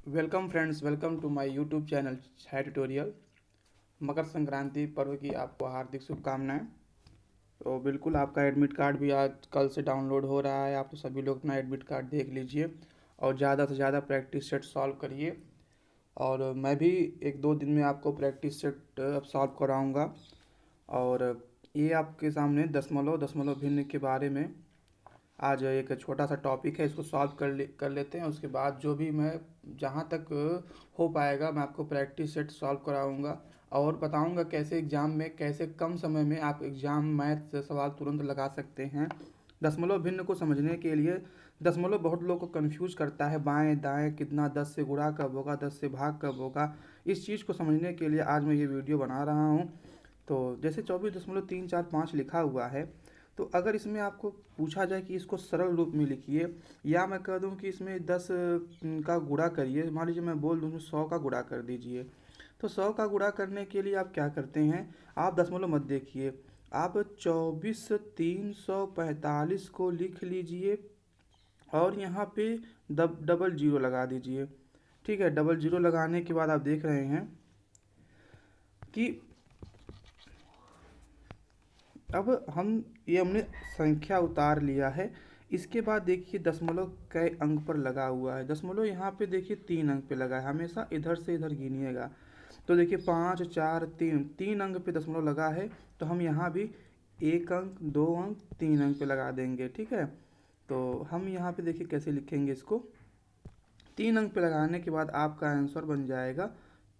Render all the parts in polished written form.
Welcome friends, welcome to my YouTube channel है tutorial. Makar Sankranti पर्व की आपको हार्दिक शुभकामनाएं। तो बिल्कुल आपका एडमिट कार्ड भी आज कल से डाउनलोड हो रहा है। आप तो सभी लोग अपना एडमिट कार्ड देख लीजिए और ज़्यादा से ज़्यादा प्रैक्टिस सेट सॉल्व करिए। और मैं भी एक दो दिन में आपको प्रैक्टिस सेट अब सॉल्व कराऊंगा। और ये आपके सामने दशमलव दशमलव भिन्न के बारे में आज एक छोटा सा टॉपिक है, इसको सॉल्व कर लेते हैं। उसके बाद जो भी मैं जहाँ तक हो पाएगा मैं आपको प्रैक्टिस सेट सॉल्व कराऊंगा और बताऊंगा कैसे एग्ज़ाम में, कैसे कम समय में आप एग्ज़ाम मैथ से सवाल तुरंत लगा सकते हैं। दशमलव भिन्न को समझने के लिए दशमलव बहुत लोग को कंफ्यूज करता है, बाएं दाएं कितना, 10 से गुणा कब होगा, 10 से भाग कब होगा। इस चीज़ को समझने के लिए आज मैं ये वीडियो बना रहा हूँ। तो जैसे 24.345 लिखा हुआ है, तो अगर इसमें आपको पूछा जाए कि इसको सरल रूप में लिखिए, या मैं कह दूं कि इसमें 10 का गुणा करिए, मान लीजिए मैं बोल दूं कि 100 का गुणा कर दीजिए। तो 100 का गुणा करने के लिए आप क्या करते हैं, आप दशमलव मत देखिए, आप 24,345 को लिख लीजिए और यहाँ पे डबल जीरो लगा दीजिए। ठीक है, डबल जीरो लगाने के बाद आप देख रहे हैं कि अब हमने संख्या उतार लिया है। इसके बाद देखिए दशमलव कई अंक पर लगा हुआ है। दशमलव यहाँ पे देखिए 3 अंक पे लगा है, हमेशा इधर से इधर गिनिएगा। तो देखिए 5 4 3, 3 अंक पे दशमलव लगा है। तो हम यहाँ भी 1 अंक, 2 अंक, 3 अंक पे लगा देंगे। ठीक है, तो हम यहाँ पे देखिए कैसे लिखेंगे इसको। 3 अंक पे लगाने के बाद आपका आंसर बन जाएगा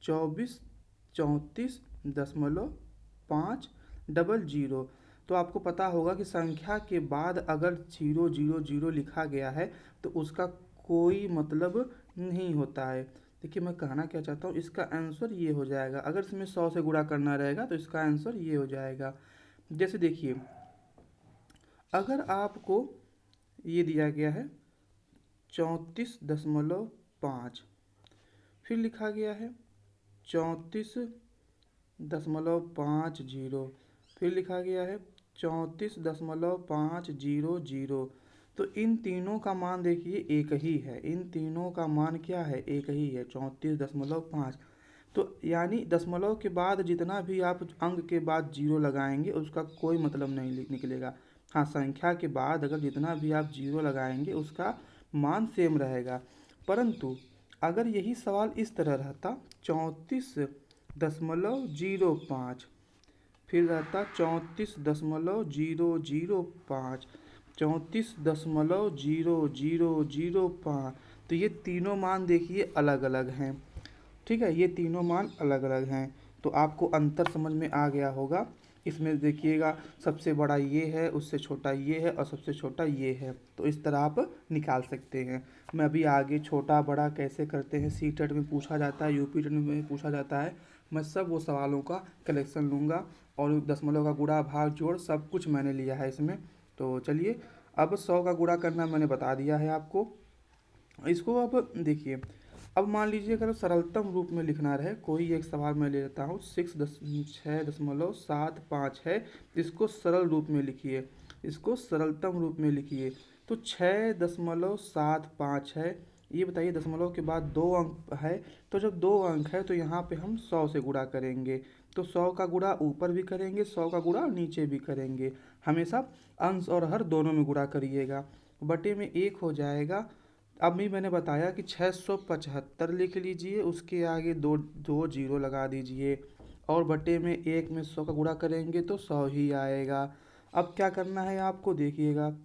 24,34.5 तो आपको पता होगा कि संख्या के बाद अगर 000 लिखा गया है तो उसका कोई मतलब नहीं होता है। देखिए मैं कहना क्या चाहता हूँ, इसका आंसर ये हो जाएगा। अगर इसमें 100 से गुणा करना रहेगा तो इसका आंसर ये हो जाएगा। जैसे देखिए, अगर आपको ये दिया गया है 34.5, फिर लिखा गया है 34.50, फिर लिखा गया है 34.500। तो इन तीनों का मान देखिए एक ही है, इन तीनों का मान क्या है, एक ही है, 34.5। तो यानी दशमलव के बाद जितना भी आप अंक के बाद जीरो लगाएंगे उसका कोई मतलब नहीं निकलेगा। हाँ, संख्या के बाद अगर जितना भी आप जीरो लगाएंगे उसका मान सेम रहेगा। परंतु अगर यही सवाल इस तरह रहता 34.005, फिर रहता 34.005, 34.00005, तो ये तीनों मान देखिए अलग अलग हैं। ठीक है, ये तीनों मान अलग अलग हैं। तो आपको अंतर समझ में आ गया होगा। इसमें देखिएगा, सबसे बड़ा ये है, उससे छोटा ये है और सबसे छोटा ये है। तो इस तरह आप निकाल सकते हैं। मैं अभी आगे छोटा बड़ा कैसे करते हैं, सी टेट में पूछा जाता है, यूपी टेट में पूछा जाता है, मैं सब वो सवालों का कलेक्शन लूँगा। और दशमलव का गुणा भाग जोड़ सब कुछ मैंने लिया है इसमें। तो चलिए, अब 100 का गुणा करना मैंने बता दिया है आपको। इसको अब देखिए, अब मान लीजिए अगर सरलतम रूप में लिखना रहे, कोई एक सवाल मैं ले लेता हूँ, 6.75 है, इसको सरल रूप में लिखिए, इसको सरलतम रूप में लिखिए। तो 6.75 है, ये बताइए दशमलव के बाद 2 अंक है। तो जब 2 अंक है तो यहाँ पे हम 100 से गुणा करेंगे। तो 100 का गुणा ऊपर भी करेंगे, 100 का गुणा नीचे भी करेंगे। हमेशा अंश और हर दोनों में गुणा करिएगा, बटे में 1 हो जाएगा। अब भी मैंने बताया कि 675 लिख लीजिए, उसके आगे दो दो जीरो लगा दीजिए और बटे में 1 में 100 का गुणा करेंगे तो 100 ही आएगा। अब क्या करना है आपको, देखिएगा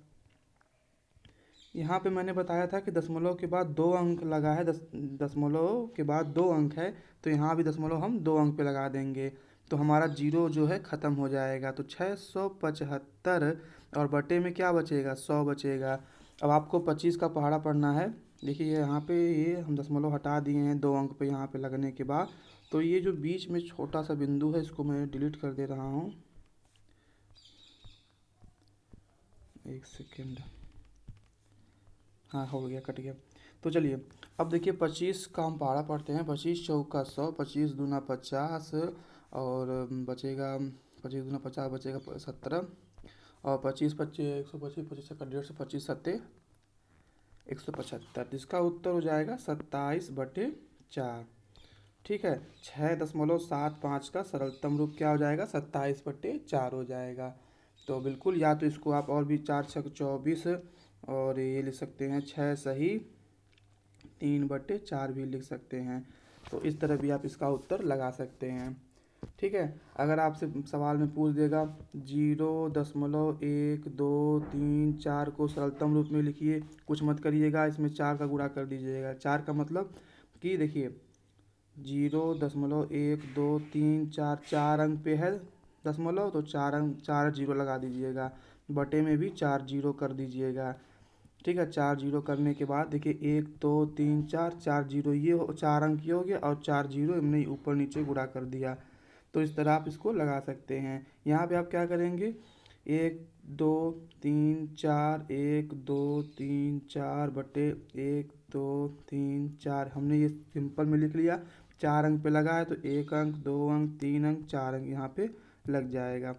यहाँ पे मैंने बताया था कि दशमलव के बाद 2 अंक लगा है, दशमलव के बाद 2 अंक है, तो यहाँ भी दशमलव हम 2 अंक पे लगा देंगे। तो हमारा जीरो जो है ख़त्म हो जाएगा। तो 675 और बटे में क्या बचेगा, 100 बचेगा। अब आपको 25 का पहाड़ा पढ़ना है। देखिए यहाँ पे ये हम दशमलव हटा दिए हैं 2 अंक पे यहाँ पे लगने के बाद। तो ये जो बीच में छोटा सा बिंदु है इसको मैं डिलीट कर दे रहा हूँ, एक सेकेंड। हाँ, हो गया, कट गया। तो चलिए, अब देखिए 25 का हम पहाड़ा पढ़ते हैं। 25 चौका 100, 25 दूना 50 और बचेगा, 25 दूना 50 बचेगा 17। और 25 25 125, 25 का 150, 25 सत्ते 175। इसका उत्तर हो जाएगा 27/4। ठीक है, 6.75 का सरलतम रूप क्या हो जाएगा, 27/4 हो जाएगा। तो बिल्कुल, या तो इसको आप और भी 4×6 = 24, और ये लिख सकते हैं 6 सही 3/4 भी लिख सकते हैं। तो इस तरह भी आप इसका उत्तर लगा सकते हैं। ठीक है, अगर आपसे सवाल में पूछ देगा 0.1 2 3 4 को सरलतम रूप में लिखिए, कुछ मत करिएगा, इसमें 4 का गुणा कर दीजिएगा। 4 का मतलब कि देखिए 0.1 2 3 4, 4 अंक पे है दशमलव, तो 4 अंक 4 जीरो लगा दीजिएगा। बटे में भी 4 जीरो कर दीजिएगा। ठीक है, 4 जीरो करने के बाद देखिए 1 2 3 4, 4 जीरो ये 4 अंक ये हो गया, और 4 जीरो हमने ऊपर नीचे गुणा कर दिया। तो इस तरह आप इसको लगा सकते हैं। यहाँ पे आप क्या करेंगे, 1 2 3 4, 1 2 3 4 बटे 1 2 3 4, हमने ये सिंपल में लिख लिया। 4 अंक पे लगा है तो 1 अंक 2 अंक 3 अंक 4 अंक यहाँ पे लग जाएगा।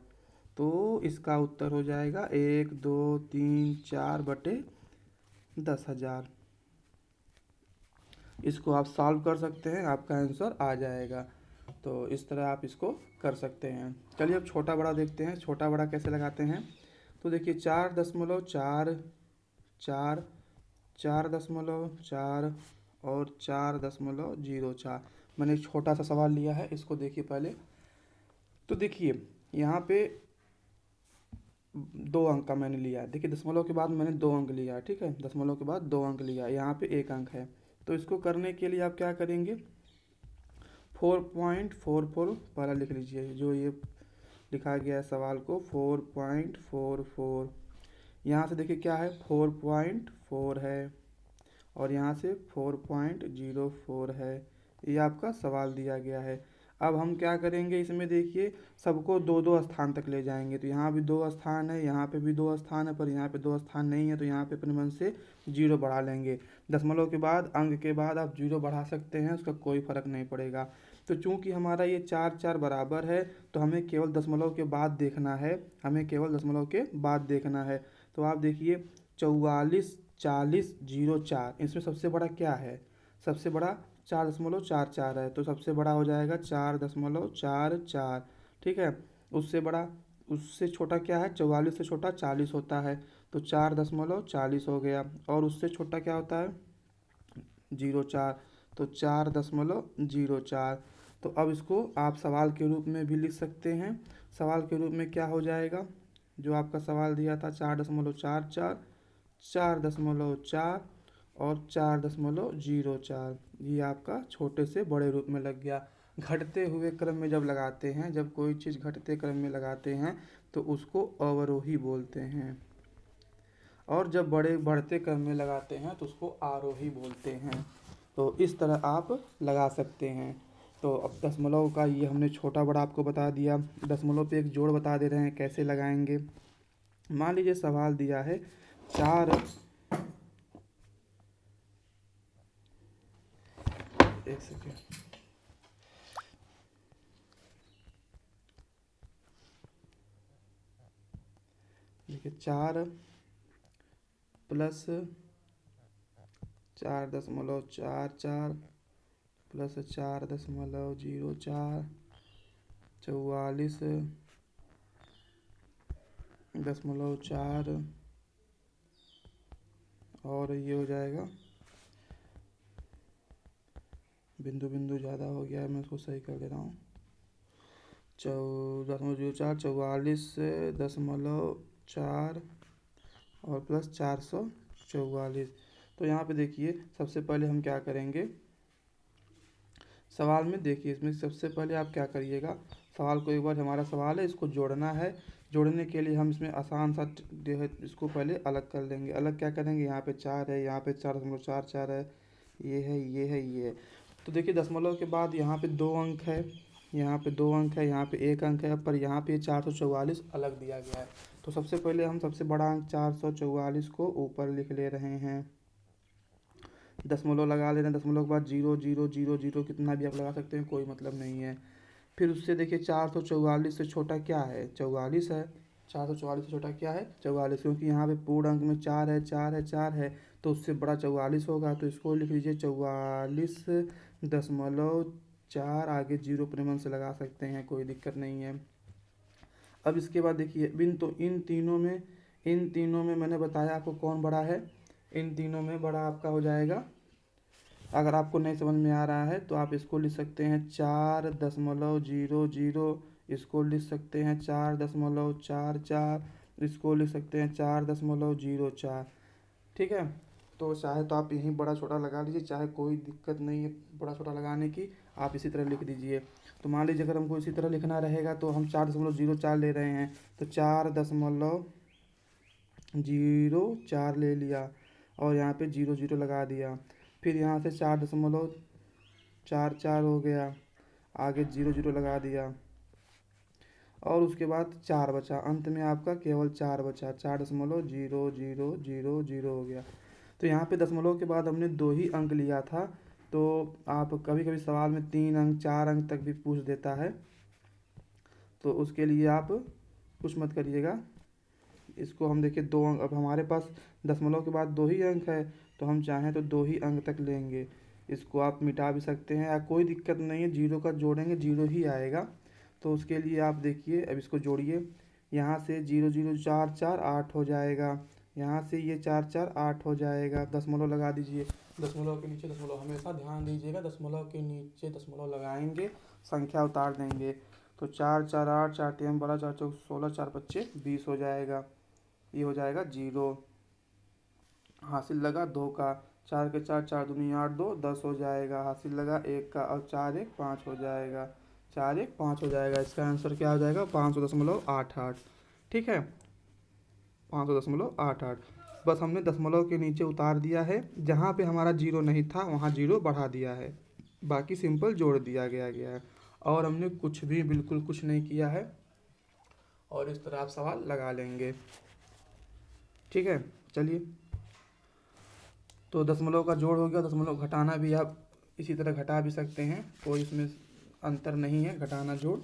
तो इसका उत्तर हो जाएगा 1 2 3 4/10,000। इसको आप सॉल्व कर सकते हैं, आपका आंसर आ जाएगा। तो इस तरह आप इसको कर सकते हैं। चलिए अब छोटा बड़ा देखते हैं, छोटा बड़ा कैसे लगाते हैं। तो देखिए 4.44, 4.4 और 4.04। मैंने एक छोटा सा सवाल लिया है, इसको देखिए पहले। तो देखिए यहाँ पे 2 अंक का मैंने लिया है। देखिए दशमलव के बाद मैंने 2 अंक लिया है। ठीक है, दशमलव के बाद 2 अंक लिया है, यहाँ पे 1 अंक है। तो इसको करने के लिए आप क्या करेंगे, 4.44 पहला लिख लीजिए। जो ये लिखा गया है सवाल को 4.44, यहाँ से देखिए क्या है 4.4 है, और यहाँ से 4.04 है। ये आपका सवाल दिया गया है। अब हम क्या करेंगे, इसमें देखिए सबको 2 2 स्थान तक ले जाएंगे। तो यहाँ भी 2 स्थान है, यहाँ पे भी 2 स्थान है, पर यहाँ पे 2 स्थान नहीं है, तो यहाँ पे अपने मन से 0 बढ़ा लेंगे। दशमलव के बाद अंक के बाद आप 0 बढ़ा सकते हैं, उसका कोई फ़र्क नहीं पड़ेगा। तो चूंकि हमारा ये 4 4 बराबर है, तो हमें केवल दशमलव के बाद देखना है, हमें केवल दशमलव के बाद देखना है। तो आप देखिए 44, 40, 04, इसमें सबसे बड़ा क्या है, सबसे बड़ा 4.44 है। तो सबसे बड़ा हो जाएगा 4.44। ठीक है, उससे बड़ा, उससे छोटा क्या है, 44 से छोटा 40 होता है, तो 4.40 हो गया। और उससे छोटा क्या होता है, 0.4, तो 4.04। तो अब इसको आप सवाल के रूप में भी लिख सकते हैं। सवाल के रूप में क्या हो जाएगा, जो आपका सवाल दिया था 4.44, 4.4 और 4.04, ये आपका छोटे से बड़े रूप में लग गया। घटते हुए क्रम में जब लगाते हैं, जब कोई चीज़ घटते क्रम में लगाते हैं तो उसको अवरोही बोलते हैं, और जब बड़े बढ़ते क्रम में लगाते हैं तो उसको आरोही बोलते हैं। तो इस तरह आप लगा सकते हैं। तो अब दशमलव का ये हमने छोटा बड़ा आपको बता दिया। दशमलव पे एक जोड़ बता दे रहे हैं कैसे लगाएंगे। मान लीजिए सवाल दिया है 4, एक सेकेंड, देखिए 4 प्लस 4.44 प्लस 4.04, 44.4, और ये हो जाएगा, बिंदु बिंदु ज़्यादा हो गया है, मैं उसको सही कर दे रहा हूँ। 14.04, 44.4 और प्लस 444। तो यहाँ पे देखिए सबसे पहले हम क्या करेंगे, सवाल में देखिए इसमें सबसे पहले आप क्या करिएगा, सवाल को एक बार, हमारा सवाल है इसको जोड़ना है। जोड़ने के लिए हम इसमें आसान सा जो है इसको पहले अलग कर लेंगे। अलग क्या करेंगे, यहाँ पे 4 है, यहाँ पे 4.44 है, ये है, ये है, ये है। तो देखिए दशमलव के बाद यहाँ पे 2 अंक है, यहाँ पे 2 अंक है, यहाँ पे 1 अंक है, पर यहाँ पे 444 अलग दिया गया है। तो सबसे पहले हम सबसे बड़ा अंक 444 को ऊपर लिख ले रहे हैं, दशमलव लगा ले रहे हैं। दशमलव के बाद 0.000 कितना भी आप लगा सकते हैं, कोई मतलब नहीं है। फिर उससे देखिए 444 से छोटा क्या है, 44 है। 444 से छोटा क्या है, 44, क्योंकि यहाँ पे पूर्ण अंक में 4 है, 4 है, 4 है, तो उससे बड़ा 44 होगा, तो इसको लिख लीजिए 44.4, आगे जीरो अपने मन से लगा सकते हैं, कोई दिक्कत नहीं है। अब इसके बाद देखिए इन तीनों में मैंने बताया आपको कौन बड़ा है। इन तीनों में बड़ा आपका हो जाएगा, अगर आपको नहीं समझ में आ रहा है तो आप इसको लिख सकते हैं 4.00, इसको लिख सकते हैं 4.44, इसको लिख सकते हैं 4.04। ठीक है, तो चाहे तो आप यहीं बड़ा छोटा लगा लीजिए, चाहे कोई दिक्कत नहीं है बड़ा छोटा लगाने की, आप इसी तरह लिख दीजिए। तो मान लीजिए अगर हमको इसी तरह लिखना रहेगा तो हम 4.04 ले रहे हैं, तो 4.04 ले लिया और यहाँ पे 00 लगा दिया। फिर यहाँ से 4.44 हो गया, आगे 00 लगा दिया और उसके बाद 4 बचा, अंत में आपका केवल 4 बचा, 4.0000 हो गया। तो यहाँ पे दशमलव के बाद हमने 2 ही अंक लिया था, तो आप कभी कभी सवाल में 3 अंक 4 अंक तक भी पूछ देता है, तो उसके लिए आप कुछ मत करिएगा। इसको हम देखिए 2 अंक, अब हमारे पास दशमलव के बाद 2 ही अंक है, तो हम चाहें तो 2 ही अंक तक लेंगे। इसको आप मिटा भी सकते हैं या कोई दिक्कत नहीं है, जीरो का जोड़ेंगे जीरो ही आएगा। तो उसके लिए आप देखिए, अब इसको जोड़िए, यहाँ से 0044 8 हो जाएगा, यहाँ से ये 44 8 हो जाएगा, दशमलव लगा दीजिए। दशमलव के नीचे दशमलव, हमेशा ध्यान दीजिएगा, दशमलव के नीचे दशमलव लगाएंगे, संख्या उतार देंगे। तो 4 4 8, 4 3 12, 4 4 16, 4 5 20 हो जाएगा, ये हो जाएगा 0। हासिल लगा 2 का, 4 के 4 4 दूनी 8 2 10 हो जाएगा, हासिल लगा 1 का और 4 1 5 हो जाएगा, 4 1 5 हो जाएगा। इसका आंसर क्या हो जाएगा 500.88। ठीक है, 500.88। बस हमने दशमलव के नीचे उतार दिया है, जहाँ पे हमारा जीरो नहीं था वहाँ जीरो बढ़ा दिया है, बाकी सिंपल जोड़ दिया गया है और हमने कुछ भी बिल्कुल कुछ नहीं किया है। और इस तरह आप सवाल लगा लेंगे। ठीक है, चलिए, तो दशमलव का जोड़ हो गया, दशमलव घटाना भी आप इसी तरह घटा भी सकते हैं, कोई इसमें अंतर नहीं है घटाना जोड़।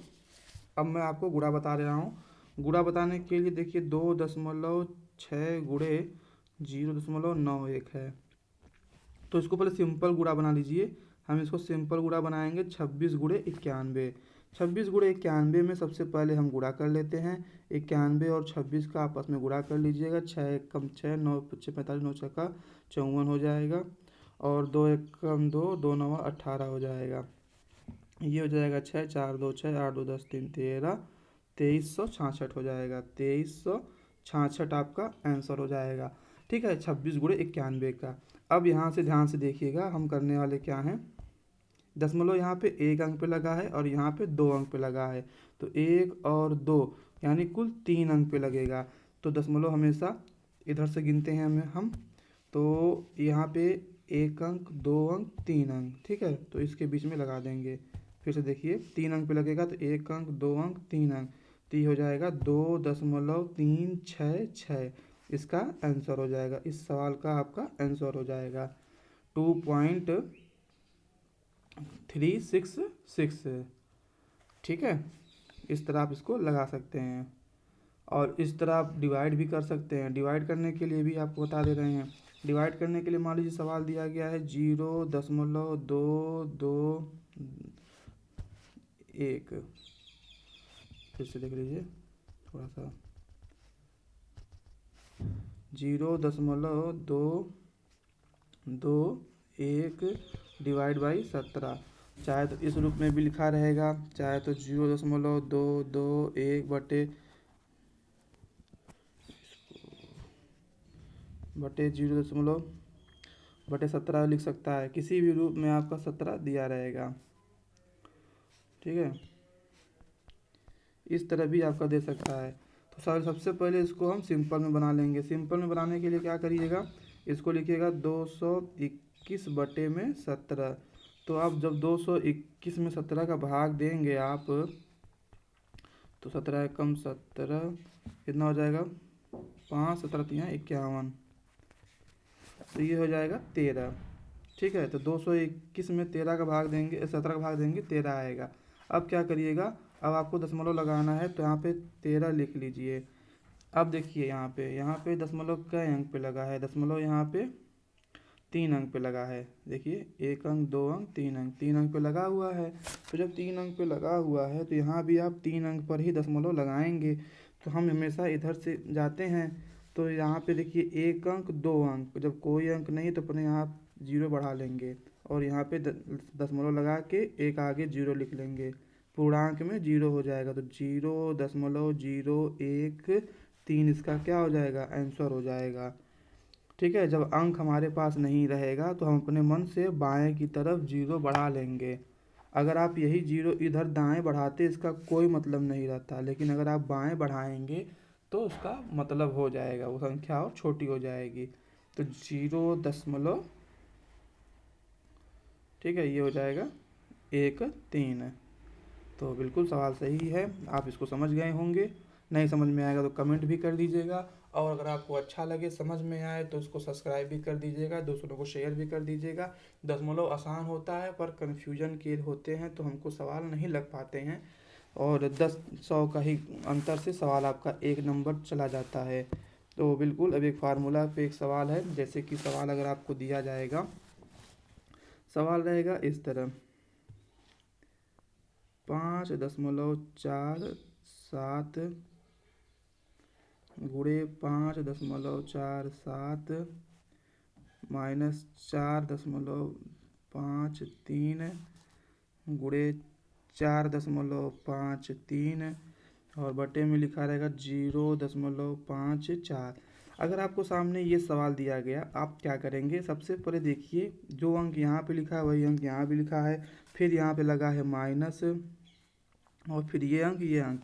अब मैं आपको गुणा बता दे रहा हूँ। गुणा बताने के लिए देखिए 2.6 गुणे 0.91 है, तो इसको पहले सिंपल गुणा बना लीजिए। हम इसको सिंपल गुणा बनाएंगे 26 गुणे 91। 26 गुणे 91 में सबसे पहले हम गुणा कर लेते हैं, 91 और 26 का आपस में गुणा कर लीजिएगा, 6 कम 6 9 5 45 9 6 54 हो जाएगा और 2 1 कम 2 2 9 18 हो जाएगा। ये हो जाएगा 6 4 2 6 8 2 10 3 13 2366 हो जाएगा, 2366 आपका आंसर हो जाएगा। ठीक है, 26 गुणे 91 का। अब यहाँ से ध्यान से देखिएगा, हम करने वाले क्या हैं, दशमलव यहाँ पे 1 अंक पे लगा है और यहाँ पे 2 अंक पे लगा है, तो 1 और 2 यानी कुल 3 अंक पे लगेगा। तो दशमलव हमेशा इधर से गिनते हैं हम, तो यहाँ पे 1 अंक 2 अंक 3 अंक, ठीक है, तो इसके बीच में लगा देंगे। फिर से देखिए 3 अंक पे लगेगा तो 1 अंक 2 अंक 3 अंक, तो ये हो जाएगा 2.366, इसका आंसर हो जाएगा, इस सवाल का आपका आंसर हो जाएगा 2.366। ठीक है, इस तरह आप इसको लगा सकते हैं और इस तरह आप डिवाइड भी कर सकते हैं। डिवाइड करने के लिए भी आपको बता दे रहे हैं। डिवाइड करने के लिए मान लीजिए सवाल दिया गया है 0.221, फिर से देख लीजिए थोड़ा सा, 0.221 डिवाइड बाई 17, चाहे तो इस रूप में भी लिखा रहेगा, चाहे तो 0.221 बटे 0.17 लिख सकता है, किसी भी रूप में आपका 17 दिया रहेगा। ठीक है, इस तरह भी आपका दे सकता है। तो सबसे पहले इसको हम सिंपल में बना लेंगे। सिंपल में बनाने के लिए क्या करिएगा, इसको लिखिएगा 221 बटे में 17। तो आप जब 221 में 17 का भाग देंगे आप, तो 17 कम 17 कितना हो जाएगा, 5 17 51, तो ये हो जाएगा 13। ठीक है, तो 221 में 13 का भाग देंगे, 17 का भाग देंगे, 13 आएगा। अब क्या करिएगा, अब आपको दशमलव लगाना है, तो यहाँ पे 13 लिख लीजिए। अब देखिए यहाँ पे दशमलव कई अंक पे लगा है, दशमलव यहाँ पे 3 अंक पे लगा है। देखिए 1 अंक, 2 अंक, 3 अंक, 3 अंक पे लगा हुआ है। तो जब 3 अंक पे लगा हुआ है तो यहाँ भी आप 3 अंक पर ही दशमलव लगाएंगे। तो हम हमेशा इधर से जाते हैं, तो यहाँ पे देखिए 1 अंक, 2 अंक, जब कोई अंक नहीं तो अपने यहाँ 0 बढ़ा लेंगे और यहाँ पे दशमलव लगा के एक आगे 0 लिख लेंगे। पूर्णांक में 0 हो जाएगा तो 0.013 इसका क्या हो जाएगा, आंसर हो जाएगा। ठीक है, जब अंक हमारे पास नहीं रहेगा तो हम अपने मन से बाएं की तरफ 0 बढ़ा लेंगे। अगर आप यही 0 इधर दाएं बढ़ाते इसका कोई मतलब नहीं रहता, लेकिन अगर आप बाएं बढ़ाएंगे तो उसका मतलब हो जाएगा, वो संख्या और छोटी हो जाएगी। तो 0. ठीक है, ये हो जाएगा 1.3। तो बिल्कुल सवाल सही है, आप इसको समझ गए होंगे। नहीं समझ में आएगा तो कमेंट भी कर दीजिएगा, और अगर आपको अच्छा लगे, समझ में आए तो उसको सब्सक्राइब भी कर दीजिएगा, दूसरों को शेयर भी कर दीजिएगा। दशमलव आसान होता है पर कन्फ्यूजन के होते हैं तो हमको सवाल नहीं लग पाते हैं, और 10-100 का ही अंतर से सवाल आपका 1 नंबर चला जाता है। तो बिल्कुल अब एक फार्मूला पे एक सवाल है, जैसे कि सवाल अगर आपको दिया जाएगा, सवाल रहेगा इस तरह, 5.47 गुणे 5.47 माइनस 4.53 गुणे 4.53 और बटे में लिखा रहेगा 0.54। अगर आपको सामने ये सवाल दिया गया, आप क्या करेंगे, सबसे पहले देखिए जो अंक यहाँ पे लिखा है वही अंक यहाँ भी लिखा है, फिर यहाँ पे लगा है माइनस, और फिर ये अंक,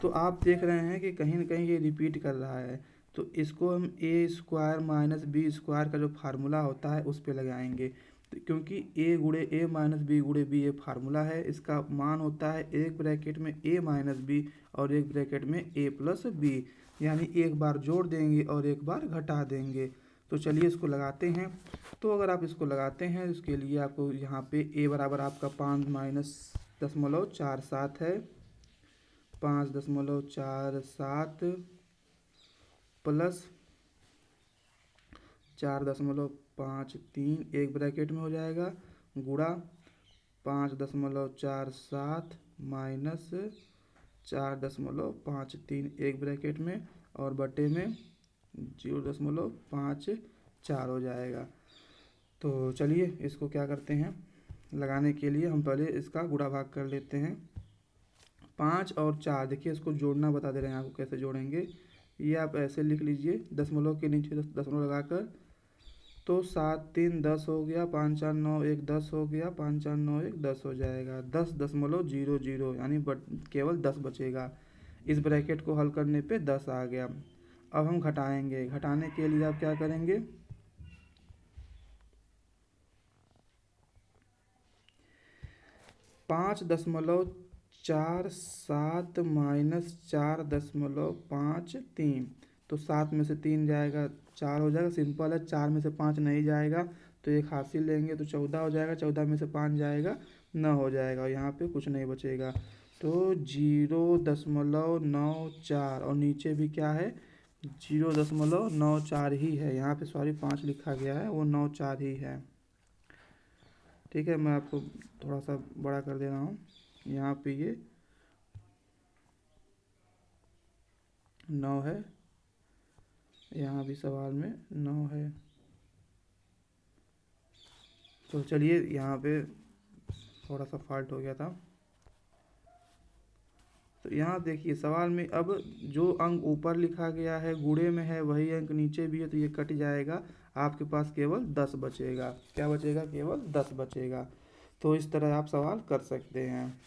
तो आप देख रहे हैं कि कहीं ना कहीं ये रिपीट कर रहा है। तो इसको हम ए स्क्वायर माइनस बी स्क्वायर का जो फार्मूला होता है उस पे लगाएंगे, तो क्योंकि ए गुणे ए माइनस बी गुणे बी ये फार्मूला है, इसका मान होता है एक ब्रैकेट में ए माइनस बी और एक ब्रैकेट में ए प्लस बी, यानी एक बार जोड़ देंगे और एक बार घटा देंगे। तो चलिए इसको लगाते हैं। तो अगर आप इसको लगाते हैं इसके लिए आपको यहाँ पे ए बराबर आपका 5 माइनस 0.47 है, 5.47 प्लस 4.53 एक ब्रैकेट में हो जाएगा, गुणा 5.47 माइनस 4.53 एक ब्रैकेट में और बटे में 0.54 हो जाएगा। तो चलिए इसको क्या करते हैं, लगाने के लिए हम पहले इसका गुणा भाग कर लेते हैं। 5 और 4, देखिए इसको जोड़ना बता दे रहे हैं आपको कैसे जोड़ेंगे, ये आप ऐसे लिख लीजिए दशमलव के नीचे दशमलव लगाकर। तो 7 3 10 हो गया, 5 4 9 1 10 हो गया, 5 4 9 1 10 हो जाएगा, 10.00 यानी केवल 10 बचेगा। इस ब्रैकेट को हल करने पे 10 आ गया। अब हम घटाएंगे, घटाने के लिए आप क्या करेंगे, 5.47 माइनस 4.53, तो 7 में से 3 जाएगा 4 हो जाएगा, सिंपल है। 4 में से 5 नहीं जाएगा तो एक हासिल लेंगे तो 14 हो जाएगा, 14 में से 5 जाएगा 9 हो जाएगा, और यहाँ पे कुछ नहीं बचेगा। तो 0.94 और नीचे भी क्या है, 0.94 ही है, यहाँ पे सॉरी 5 लिखा गया है, वो 94 ही है। ठीक है, मैं आपको थोड़ा सा बड़ा कर दे रहा हूँ, यहाँ पे ये 9 है, यहाँ भी सवाल में 9 है। तो चलिए यहाँ पे थोड़ा सा फॉल्ट हो गया था। तो यहाँ देखिए सवाल में अब जो अंक ऊपर लिखा गया है गुणे में है वही अंक नीचे भी है, तो ये कट जाएगा, आपके पास केवल 10 बचेगा। क्या बचेगा, केवल 10 बचेगा। तो इस तरह आप सवाल कर सकते हैं।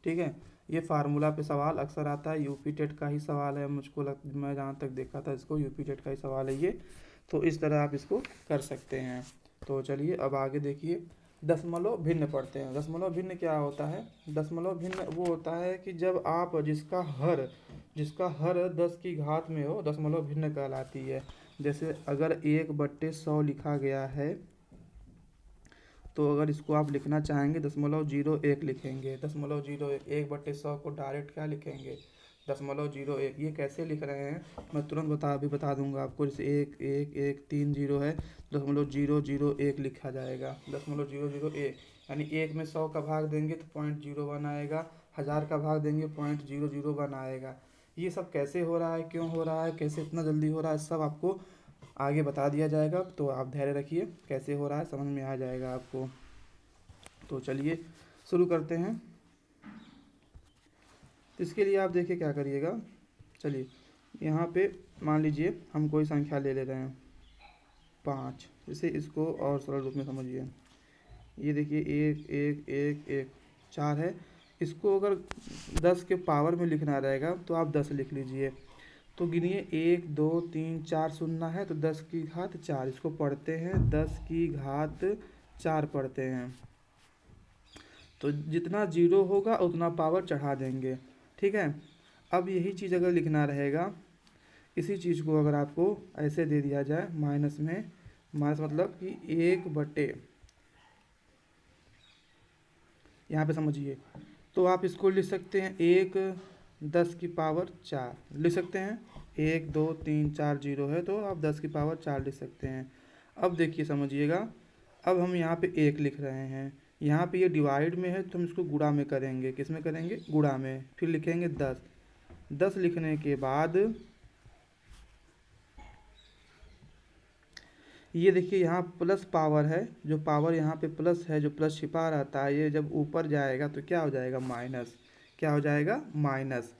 ठीक है, ये फार्मूला पे सवाल अक्सर आता है, यूपी टेट का ही सवाल है, मैं जहाँ तक देखा था इसको यूपी टेट का ही सवाल है ये। तो इस तरह आप इसको कर सकते हैं। तो चलिए अब आगे देखिए, दशमलव भिन्न पढ़ते हैं। दशमलव भिन्न क्या होता है, दशमलव भिन्न वो होता है कि जब आप जिसका हर 10 की घात में हो, दशमलव भिन्न कहलाती है। जैसे अगर 1/100 लिखा गया है, तो अगर इसको आप लिखना चाहेंगे 0.01 लिखेंगे, 0.01 1/100 को डायरेक्ट क्या लिखेंगे, 0.01। ये कैसे लिख रहे हैं मैं तुरंत बता दूंगा आपको। जैसे 1 1 1 3 0 है, 0.001 लिखा जाएगा। 0.001 यानी 1 में 100 का भाग देंगे तो 0.01 आएगा, 1000 का भाग देंगे 0.001 आएगा। ये सब कैसे हो रहा है, क्यों हो रहा है, कैसे इतना जल्दी हो रहा है, सब आपको आगे बता दिया जाएगा। तो आप धैर्य रखिए, कैसे हो रहा है समझ में आ जाएगा आपको। तो चलिए शुरू करते हैं। तो इसके लिए आप देखिए क्या करिएगा। चलिए यहाँ पे मान लीजिए हम कोई संख्या ले रहे हैं 5। जैसे इसको और सरल रूप में समझिए। ये देखिए 1 1 1 1 4 है। इसको अगर 10 के पावर में लिखना रहेगा तो आप 10 लिख लीजिए। तो गिनिए 1 2 3 4 सुनना है तो 10 की घात 4, इसको पढ़ते हैं 10 की घात 4 पढ़ते हैं। तो जितना जीरो होगा उतना पावर चढ़ा देंगे, ठीक है। अब यही चीज़ अगर लिखना रहेगा, इसी चीज़ को अगर आपको ऐसे दे दिया जाए माइनस में, माइनस मतलब कि 1/, यहाँ पे समझिए। तो आप इसको लिख सकते हैं 1 10 की पावर 4 लिख सकते हैं। 1 2 3 4 0 है तो आप 10 की पावर 4 लिख सकते हैं। अब देखिए समझिएगा, अब हम यहाँ पे 1 लिख रहे हैं, यहाँ पे ये डिवाइड में है तो हम इसको गुणा में करेंगे। किस में करेंगे? गुणा में। फिर लिखेंगे 10। 10 लिखने के बाद ये देखिए यहाँ प्लस पावर है, जो पावर यहाँ पे प्लस है, जो प्लस छिपा रहता है, ये जब ऊपर जाएगा तो क्या हो जाएगा? माइनस। क्या हो जाएगा? माइनस,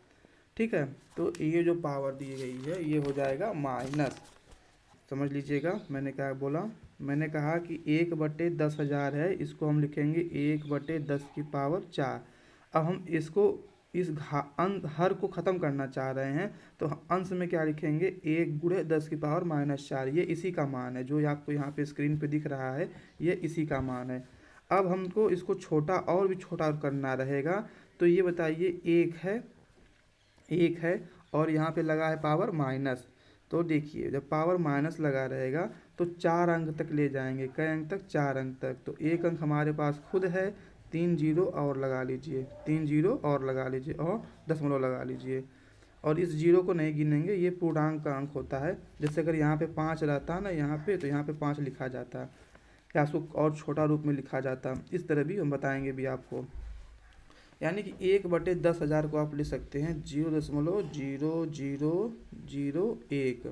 ठीक है। तो ये जो पावर दी गई है ये हो जाएगा माइनस। समझ लीजिएगा मैंने क्या बोला। मैंने कहा कि 1/10,000 है, इसको हम लिखेंगे 1/10 की पावर 4। अब हम इसको इस हर को ख़त्म करना चाह रहे हैं तो अंश में क्या लिखेंगे? 1 × 10 की पावर -4। ये इसी का मान है, जो आपको यहाँ पे स्क्रीन पे दिख रहा है, ये इसी का मान है। अब हमको इसको छोटा और भी छोटा करना रहेगा। तो ये बताइए 1 है और यहाँ पे लगा है पावर माइनस। तो देखिए जब पावर माइनस लगा रहेगा तो 4 अंक तक ले जाएंगे। कई अंक तक? 4 अंक तक। तो 1 अंक हमारे पास खुद है, 3 जीरो और लगा लीजिए, 3 जीरो और लगा लीजिए और दशमलव लगा लीजिए। और इस जीरो को नहीं गिनेंगे, ये पूर्णांक का अंक होता है। जैसे अगर यहाँ पे 5 रहता ना यहाँ पे, तो यहाँ पे 5 लिखा जाता या उसको और छोटा रूप में लिखा जाता। इस तरह भी हम बताएंगे भी आपको। यानी कि 1/10,000 को आप लिख सकते हैं 0.0001।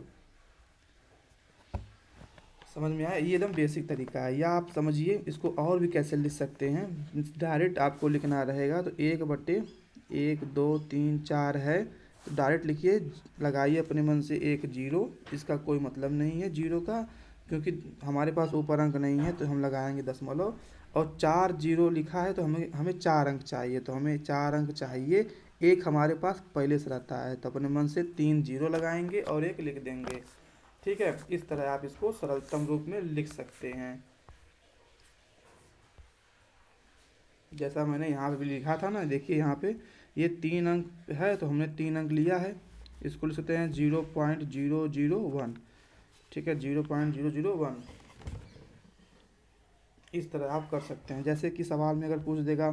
समझ में आया? ये एकदम बेसिक तरीका है। या आप समझिए इसको और भी कैसे लिख सकते हैं। डायरेक्ट आपको लिखना रहेगा तो 1/1 2 3 4 है तो डायरेक्ट लिखिए, लगाइए अपने मन से 1 जीरो। इसका कोई मतलब नहीं है जीरो का, क्योंकि हमारे पास ऊपर अंक नहीं है तो हम लगाएंगे दशमलव। और 4 जीरो लिखा है तो हमें 4 अंक चाहिए, तो हमें 4 अंक चाहिए। एक हमारे पास पहले से रहता है तो अपने मन से 3 जीरो लगाएंगे और 1 लिख देंगे, ठीक है। इस तरह आप इसको सरलतम रूप में लिख सकते हैं। जैसा मैंने यहाँ पे भी लिखा था ना, देखिए यहाँ पे ये 3 अंक है तो हमने 3 अंक लिया है। इसको लिख सकते हैं 0.001, ठीक है, 0.001। इस तरह आप कर सकते हैं। जैसे कि सवाल में अगर पूछ देगा,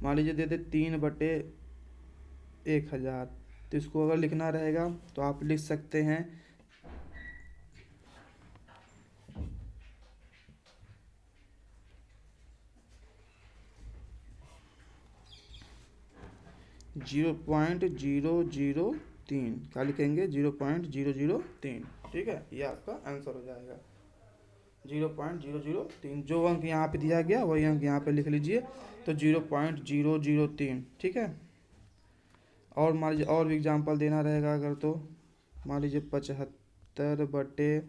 मान लीजिए दे दे 3/1000, तो इसको अगर लिखना रहेगा तो आप लिख सकते हैं 0.003। क्या लिखेंगे? 0.003, ठीक है। ये आपका आंसर हो जाएगा 0.003। जो अंक यहाँ पे दिया गया वही अंक यहाँ पे लिख लीजिए, तो 0.003, ठीक है। और मान लीजिए और भी एग्जाम्पल देना रहेगा अगर, तो मान लीजिए 75/,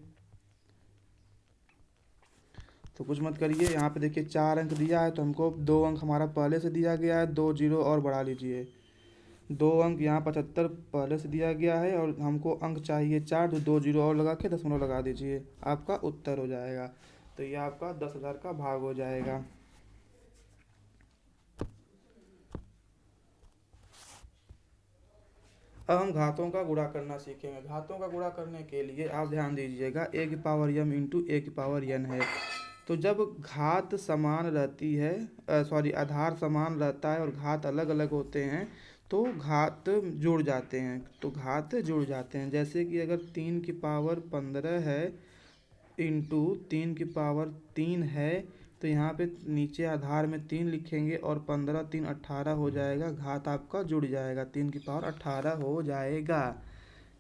तो कुछ मत करिए। यहाँ पे देखिए 4 अंक दिया है तो हमको 2 अंक हमारा पहले से दिया गया है, 2 जीरो और बढ़ा लीजिए। 2 अंक यहाँ 75 पहले से दिया गया है और हमको अंक चाहिए 4, तो 2 जीरो और लगा के दशमलव लगा दीजिए, आपका उत्तर हो जाएगा। तो ये आपका 10,000 का भाग हो जाएगा। अब हम घातों का गुणा करना सीखेंगे। घातों का गुणा करने के लिए आप ध्यान दीजिएगा, a की पावर m इंटू a की पावर n है। तो जब घात समान रहती है, आधार समान रहता है और घात अलग अलग होते हैं, तो घात जुड़ जाते हैं, जैसे कि अगर 3 की पावर 15 है इंटू 3 की पावर 3 है, तो यहाँ पे नीचे आधार में 3 लिखेंगे और 15 3 18 हो जाएगा, घात आपका जुड़ जाएगा, 3 की पावर 18 हो जाएगा।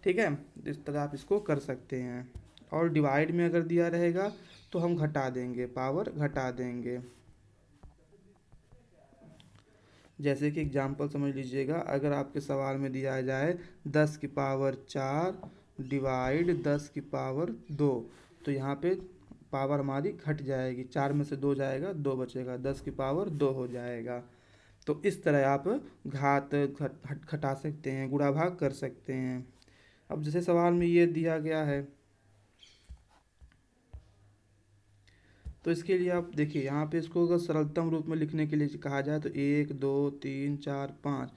ठीक है, इस तरह आप इसको कर सकते हैं। और डिवाइड में अगर दिया रहेगा तो हम घटा देंगे, पावर घटा देंगे। जैसे कि एग्जाम्पल समझ लीजिएगा, अगर आपके सवाल में दिया जाए 10 की पावर 4 डिवाइड 10 की पावर 2, तो यहाँ पे पावर हमारी घट जाएगी, 4 में से 2 जाएगा, 2 बचेगा, 10 की पावर 2 हो जाएगा। तो इस तरह आप घात घटा सकते हैं, गुणा भाग कर सकते हैं। अब जैसे सवाल में ये दिया गया है, तो इसके लिए आप देखिए यहाँ पे इसको अगर सरलतम रूप में लिखने के लिए कहा जाए तो 1 2 3 4 5,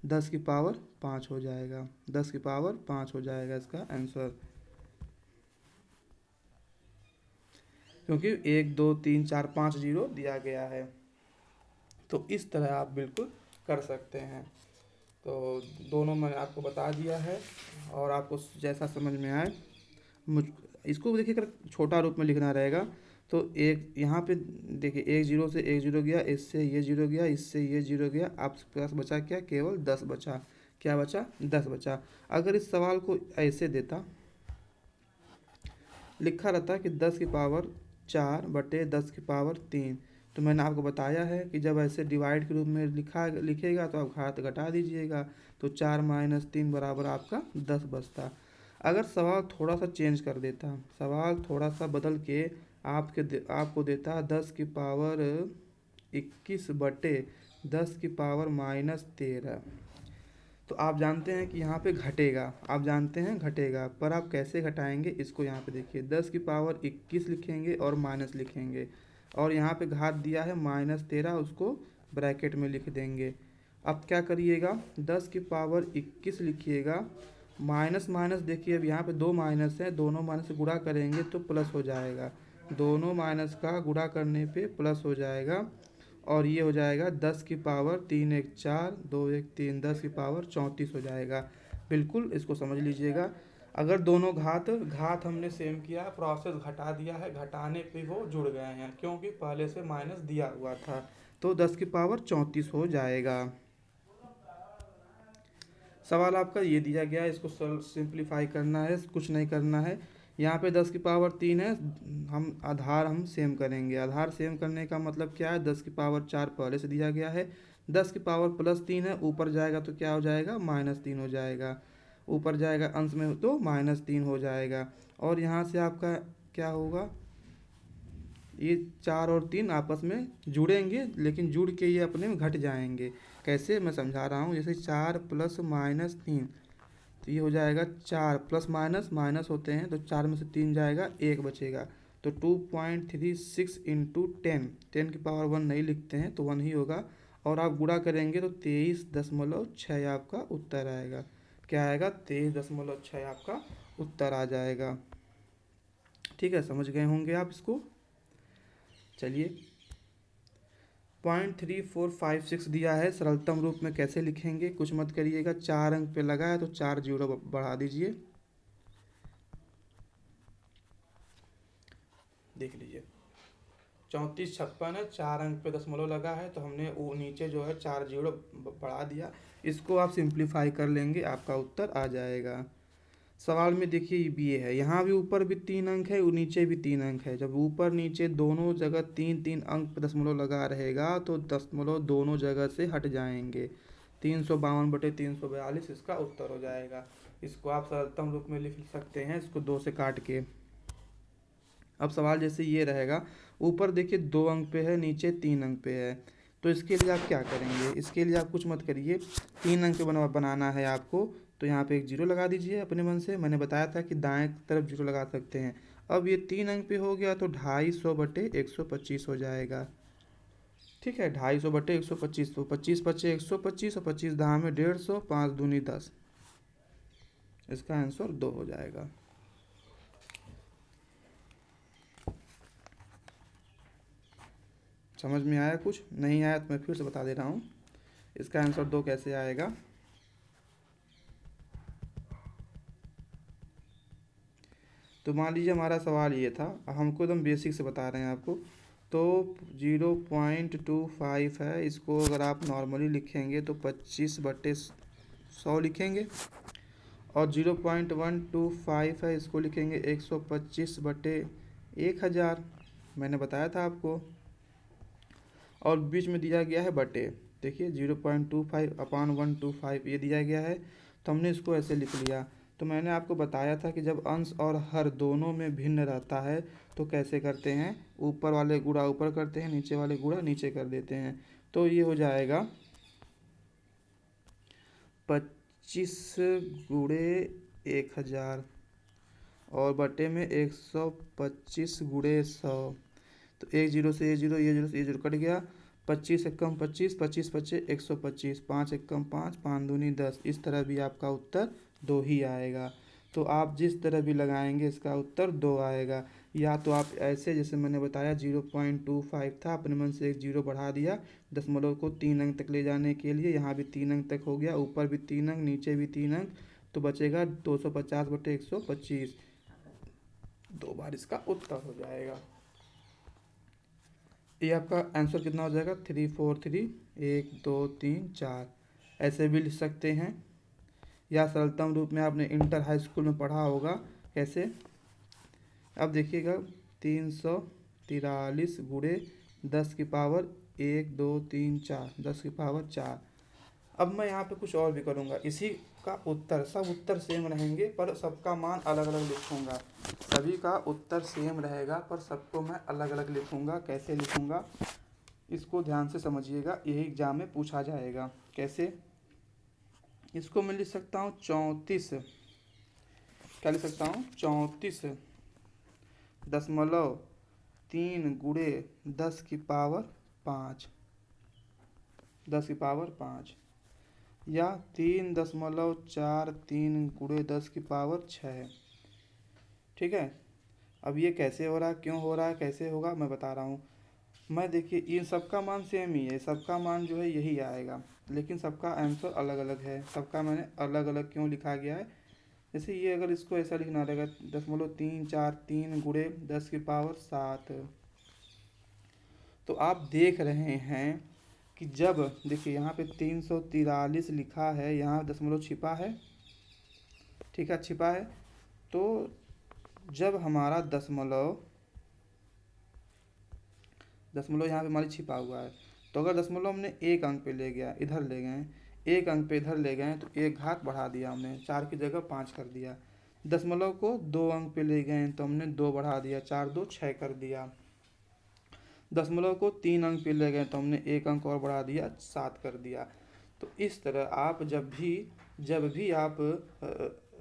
10 की पावर 5 हो जाएगा, 10 की पावर 5 हो जाएगा इसका आंसर। क्योंकि 1 2 3 4 5 जीरो दिया गया है। तो इस तरह आप बिल्कुल कर सकते हैं। तो दोनों मैंने आपको बता दिया है, और आपको जैसा समझ में आए मुझ इसको देखिए, अगर छोटा रूप में लिखना रहेगा तो एक यहाँ पे देखिए, एक जीरो से एक जीरो गया, इससे ये जीरो गया, इससे ये जीरो गया, आपके पास बचा क्या, केवल 10 बचा। क्या बचा, 10 बचा। अगर इस सवाल को ऐसे देता, लिखा रहता कि 10 की पावर 4 बटे 10 की पावर 3, तो मैंने आपको बताया है कि जब ऐसे डिवाइड के रूप में लिखेगा तो आप घात घटा दीजिएगा, तो 4 माइनस 3 बराबर आपका 10 बचता। अगर सवाल थोड़ा सा चेंज कर देता, सवाल थोड़ा सा बदल के आपको देता 10 की पावर 21 बटे 10 की पावर माइनस 13, तो आप जानते हैं कि यहाँ पे घटेगा, आप जानते हैं घटेगा, पर आप कैसे घटाएंगे इसको यहाँ पे देखिए, 10 की पावर 21 लिखेंगे और माइनस लिखेंगे, और यहाँ पे घात दिया है माइनस 13, उसको ब्रैकेट में लिख देंगे। अब क्या करिएगा, 10 की पावर 21 लिखिएगा, माइनस माइनस देखिए, अब यहाँ पे 2 माइनस है, दोनों माइनस से गुणा करेंगे तो प्लस हो जाएगा, दोनों माइनस का गुणा करने पे प्लस हो जाएगा, और ये हो जाएगा 10 की पावर 3 1 4 2 1 3, 10 की पावर 34 हो जाएगा। बिल्कुल इसको समझ लीजिएगा। अगर दोनों घात हमने सेम किया, प्रोसेस घटा दिया है, घटाने पे वो जुड़ गए हैं, क्योंकि पहले से माइनस दिया हुआ था, तो 10 की पावर 34 हो जाएगा। सवाल आपका ये दिया गया है, इसको सिंप्लीफाई करना है, कुछ नहीं करना है। यहाँ पे 10 की पावर 3 है, हम सेम करेंगे। आधार सेम करने का मतलब क्या है, 10 की पावर 4 पहले से दिया गया है, 10 की पावर प्लस 3 है, ऊपर जाएगा तो क्या हो जाएगा, माइनस 3 हो जाएगा, ऊपर जाएगा अंश में तो माइनस 3 हो जाएगा। और यहाँ से आपका क्या होगा, ये 4 और 3 आपस में जुड़ेंगे, लेकिन जुड़ के ये अपने में घट जाएंगे। कैसे, मैं समझा रहा हूँ। जैसे 4 प्लस माइनस 3, तो ये हो जाएगा 4 प्लस माइनस माइनस होते हैं, तो 4 में से 3 जाएगा, 1 बचेगा, तो 2.36 इंटू 10, 10 की पावर 1 नहीं लिखते हैं तो 1 ही होगा, और आप गुणा करेंगे तो 23.6 आपका उत्तर आएगा। क्या आएगा, 23.6 आपका उत्तर आ जाएगा। ठीक है, समझ गए होंगे आप इसको। चलिए, 0.3456 दिया है, सरलतम रूप में कैसे लिखेंगे, कुछ मत करिएगा, 4 अंक पे लगा है तो 4 जीरो बढ़ा दीजिए, देख लीजिए, 34 56 है, 4 अंक पे दशमलव लगा है, तो हमने वो नीचे जो है 4 जीरो बढ़ा दिया। इसको आप सिंप्लीफाई कर लेंगे, आपका उत्तर आ जाएगा। सवाल में देखिए ये है, यहाँ भी ऊपर भी 3 अंक है और नीचे भी 3 अंक है। जब ऊपर नीचे दोनों जगह 3 3 अंक पे दशमलव लगा रहेगा तो दशमलव दोनों जगह से हट जाएंगे, 352/342 इसका उत्तर हो जाएगा। इसको आप सरलतम रूप में लिख सकते हैं, इसको 2 से काट के। अब सवाल जैसे ये रहेगा, ऊपर देखिए 2 अंक पे है, नीचे 3 अंक पे है, तो इसके लिए आप क्या करेंगे, इसके लिए आप कुछ मत करिए, 3 अंक पे बनाना है आपको, तो यहाँ पे एक जीरो लगा दीजिए अपने मन से। मैंने बताया था कि दाएं तरफ जीरो लगा सकते हैं। अब ये 3 अंक पे हो गया तो 250/125 हो जाएगा। ठीक है, 250/125, तो 25 पचे 125 और 25 दहा में 150, 5 दूनी 10, इसका आंसर 2 हो जाएगा। समझ में आया, कुछ नहीं आया तो मैं फिर से बता दे रहा हूँ, इसका आंसर 2 कैसे आएगा। तो मान लीजिए हमारा सवाल ये था, हमको एकदम बेसिक से बता रहे हैं आपको। तो 0.25 है, इसको अगर आप नॉर्मली लिखेंगे तो 25/100 लिखेंगे। और 0.125 है, इसको लिखेंगे 125/1000, मैंने बताया था आपको। और बीच में दिया गया है बटे, देखिए 0.25/125 ये दिया गया है, तो हमने इसको ऐसे लिख लिया। तो मैंने आपको बताया था कि जब अंश और हर दोनों में भिन्न रहता है तो कैसे करते हैं, ऊपर वाले गुणा ऊपर करते हैं, नीचे वाले गुणा नीचे कर देते हैं। तो ये हो जाएगा 25 × 1000 और बटे में 125 × 100। तो एक जीरो से ये जीरो, ये जीरो से ये जीरो कट गया। 25 एकम 25, 25 पच्चे 125, 5 एकम 5, 5 दूनी 10। इस तरह भी आपका उत्तर 2 ही आएगा। तो आप जिस तरह भी लगाएंगे इसका उत्तर 2 आएगा। या तो आप ऐसे, जैसे मैंने बताया 0.25 था, अपने मन से एक जीरो बढ़ा दिया, दशमलव को 3 अंक तक ले जाने के लिए। यहाँ भी 3 अंक तक हो गया, ऊपर भी 3 अंक, नीचे भी 3 अंक, तो बचेगा 250/125। 2 बार इसका उत्तर हो जाएगा। ये आपका आंसर कितना हो जाएगा, 343, 1 2 3 4। ऐसे भी लिख सकते हैं, या सरलतम रूप में आपने इंटर हाई स्कूल में पढ़ा होगा कैसे। अब देखिएगा 343 × 10⁻1 2 3 4, 10⁻4। अब मैं यहाँ पे कुछ और भी करूँगा, इसी का उत्तर, सब उत्तर सेम रहेंगे पर सबका मान अलग अलग लिखूँगा। सभी का उत्तर सेम रहेगा पर सबको मैं अलग अलग लिखूँगा। कैसे लिखूँगा इसको ध्यान से समझिएगा, यही एग्जाम में पूछा जाएगा। कैसे, इसको मैं लिख सकता हूँ 34, क्या लिख सकता हूँ 34.3 × 10⁻5, 10⁻5, या 3.43 × 10⁻6। ठीक है। अब ये कैसे हो रहा है, क्यों हो रहा है, कैसे होगा, मैं बता रहा हूँ। मैं देखिए इन सबका मान सेम ही है, सबका मान जो है यही आएगा, लेकिन सबका आंसर अलग अलग है। सबका मैंने अलग अलग क्यों लिखा गया है, जैसे ये अगर इसको ऐसा लिखना रहेगा 0.343 × 10⁻7। तो आप देख रहे हैं कि जब देखिए यहाँ पे 343 लिखा है, यहाँ दशमलव छिपा है, ठीक है, छिपा है। तो जब हमारा दशमलव यहाँ पे हमारी छिपा हुआ है, तो अगर दशमलव हमने एक अंक पे ले गया, इधर ले गए, एक अंक पे इधर ले गए, तो एक घात बढ़ा दिया हमने, 4 की जगह 5 कर दिया। दशमलव को 2 अंक पे ले गए तो हमने 2 बढ़ा दिया, 4 2 6 कर दिया। दशमलव को 3 अंक पे ले गए तो हमने 1 अंक और बढ़ा दिया, 7 कर दिया। तो इस तरह आप जब भी आप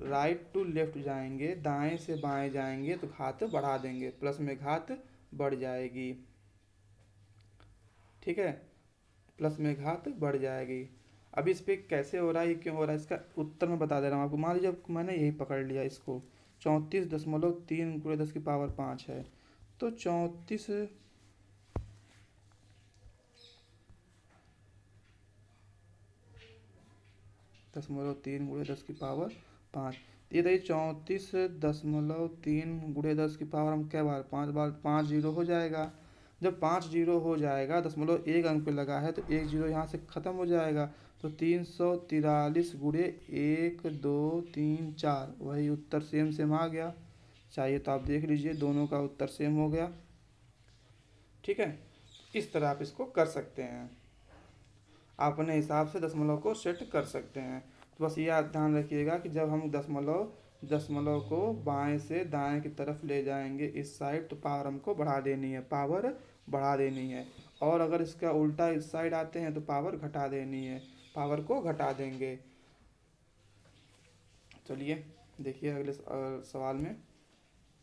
राइट टू लेफ्ट जाएंगे, दाएं से बाएं जाएंगे, तो घात बढ़ा देंगे, प्लस में घात बढ़ जाएगी। ठीक है, प्लस में घात बढ़ जाएगी। अब इस पे कैसे हो रहा है, ये क्यों हो रहा है, इसका उत्तर मैं बता दे रहा हूँ आपको। मान लीजिए मैंने यही पकड़ लिया इसको, 34.3 × 10⁻5 है, तो 34 दशमलव 3 × 10⁻5। ये रही 34.3 × 10⁻, हम क्या बार 5 बार 5 जीरो हो जाएगा। जब 5 जीरो हो जाएगा, दशमलव एक अंक पे लगा है, तो एक जीरो यहाँ से ख़त्म हो जाएगा। तो 343 × 1 2 3 4, वही उत्तर सेम आ गया। चाहिए तो आप देख लीजिए, दोनों का उत्तर सेम हो गया। ठीक है, इस तरह आप इसको कर सकते हैं, अपने हिसाब से दशमलव को सेट कर सकते हैं। तो बस ये आप ध्यान रखिएगा कि जब हम दशमलव को बाएं से दाएं की तरफ ले जाएंगे इस साइड, तो पावर हमको बढ़ा देनी है, पावर बढ़ा देनी है। और अगर इसका उल्टा इस साइड आते हैं तो पावर घटा देनी है, पावर को घटा देंगे। चलिए देखिए अगले सवाल में,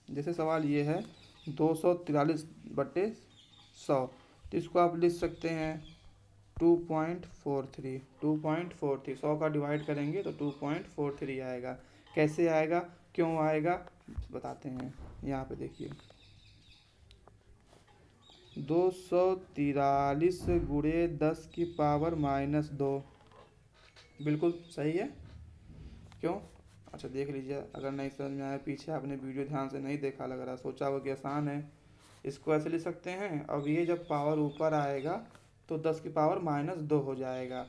जैसे सवाल ये है 243/100, तो इसको आप लिख सकते हैं 2.43, 2.43, 100 का डिवाइड करेंगे तो 2.43 आएगा। कैसे आएगा, क्यों आएगा, बताते हैं। यहाँ पे देखिए 243 × 10⁻−2, बिल्कुल सही है। क्यों, अच्छा देख लीजिए, अगर नहीं समझ में आया, पीछे आपने वीडियो ध्यान से नहीं देखा लग रहा, सोचा होगा कि आसान है। इसको ऐसे लिख सकते हैं। अब ये जब पावर ऊपर आएगा तो 10⁻² हो जाएगा।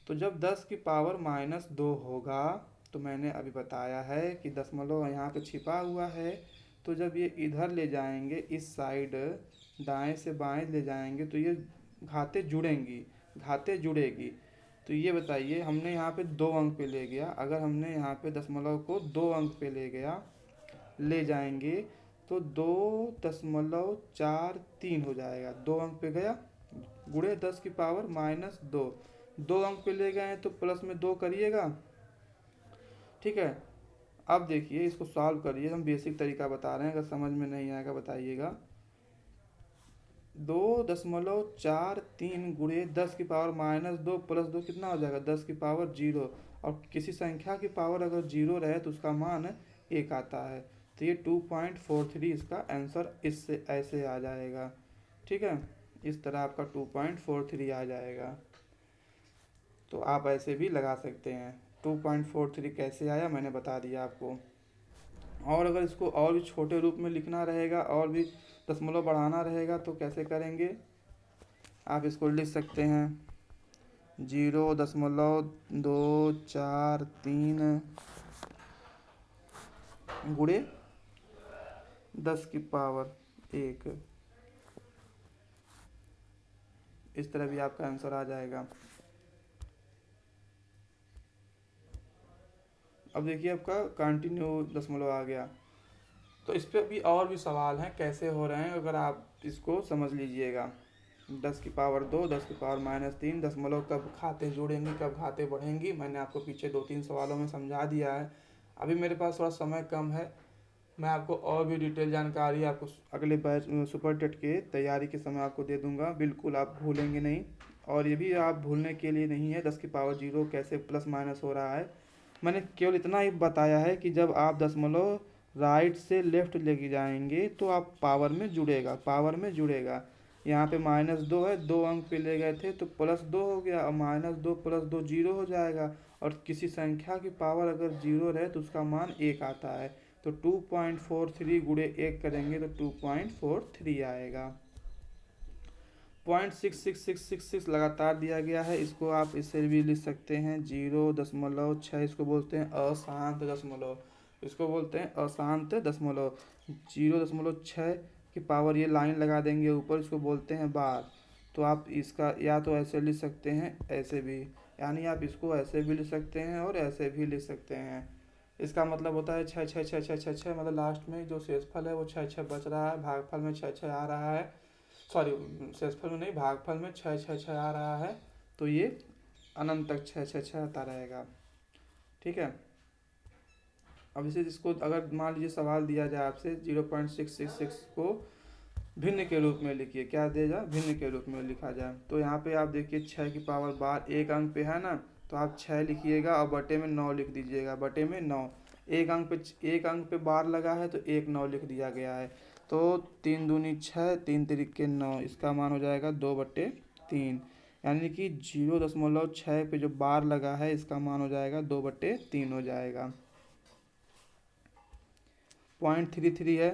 तो जब 10⁻² होगा, तो मैंने अभी बताया है कि दशमलव यहाँ पे छिपा हुआ है, तो जब ये इधर ले जाएंगे, इस साइड दाएं से बाएं ले जाएंगे, तो ये घाते जुड़ेंगी, घाते जुड़ेगी। तो ये बताइए, हमने यहाँ पे 2 अंक पे ले गया, अगर हमने यहाँ पे दशमलव को 2 अंक पे ले गया, ले जाएंगे, तो 2.43 हो जाएगा। 2 अंक पे गया, गुणे 10⁻²। 2 अंक पे ले गए हैं तो प्लस में 2 करिएगा, ठीक है। अब देखिए इसको सॉल्व करिए, हम बेसिक तरीका बता रहे हैं, अगर समझ में नहीं आएगा बताइएगा। 2.43 गुणे 10⁻² प्लस 2 कितना हो जाएगा, 10⁻0। और किसी संख्या की पावर अगर 0 रहे तो उसका मान 1 आता है। तो ये 2.43 इसका आंसर इससे ऐसे आ जाएगा, ठीक है। इस तरह आपका 2.43 आ जाएगा। तो आप ऐसे भी लगा सकते हैं। 2.43 कैसे आया मैंने बता दिया आपको। और अगर इसको और भी छोटे रूप में लिखना रहेगा, और भी दशमलव बढ़ाना रहेगा, तो कैसे करेंगे, आप इसको लिख सकते हैं 0.243 गुणे 10⁻1। इस तरह भी आपका आंसर आ जाएगा। अब देखिए आपका कंटिन्यू दशमलव आ गया। तो इस पर भी और भी सवाल हैं कैसे हो रहे हैं, अगर आप इसको समझ लीजिएगा। 10⁻², 10⁻³ दशमलव कब खाते जुड़ेंगे, कब खाते बढ़ेंगी, मैंने आपको पीछे 2-3 सवालों में समझा दिया है। अभी मेरे पास थोड़ा समय कम है, मैं आपको और भी डिटेल जानकारी आपको अगले बैच सुपर टेट के तैयारी के समय आपको दे दूंगा, बिल्कुल आप भूलेंगे नहीं। और ये भी आप भूलने के लिए नहीं है 10⁻0 कैसे प्लस माइनस हो रहा है। मैंने केवल इतना ही बताया है कि जब आप दशमलव राइट से लेफ्ट लेके जाएंगे तो आप पावर में जुड़ेगा, पावर में जुड़ेगा। यहाँ पे -2 है, 2 अंक पे ले गए थे तो +2 हो गया, और -2 + 2 0 हो जाएगा। और किसी संख्या की पावर अगर 0 रहे तो उसका मान 1 आता है। तो 2.43 गुणे 1 करेंगे तो 2.43 आएगा। 0.66666 लगातार दिया गया है, इसको आप इससे भी लिख सकते हैं 0.6, इसको बोलते हैं अशांत दशमलव, इसको बोलते हैं अशांत दशमलव। 0.6 की पावर ये लाइन लगा देंगे ऊपर, इसको बोलते हैं बार। तो आप इसका या तो ऐसे लिख सकते हैं, ऐसे भी, यानी आप इसको ऐसे भी लिख सकते हैं और ऐसे भी लिख सकते हैं। इसका मतलब होता है 6 मतलब लास्ट में जो शेषफल है वो 6 बच रहा है, भागफल में 6 आ रहा है, सॉरी शेषफल में नहीं, भागफल में 6 आ रहा है। तो ये अनंत तक 6 आता रहेगा, ठीक है। अब इसे इसको अगर मान लीजिए सवाल दिया जाए आपसे 0.666 को भिन्न के रूप में लिखिए, क्या दे जाए, भिन्न के रूप में लिखा जाए। तो यहाँ पे आप देखिए 6 की पावर बार 1 अंक पे है ना, तो आप 6 लिखिएगा और बटे में 9 लिख दीजिएगा, बटे में 9। 1 अंक पे बार लगा है तो 1 9 लिख दिया गया है। तो 3 दूनी 6, 3 तिरिके 9, इसका मान हो जाएगा 2/3। यानी कि 0.6 पे जो बार लगा है इसका मान हो जाएगा 2/3 हो जाएगा। 0.33 है,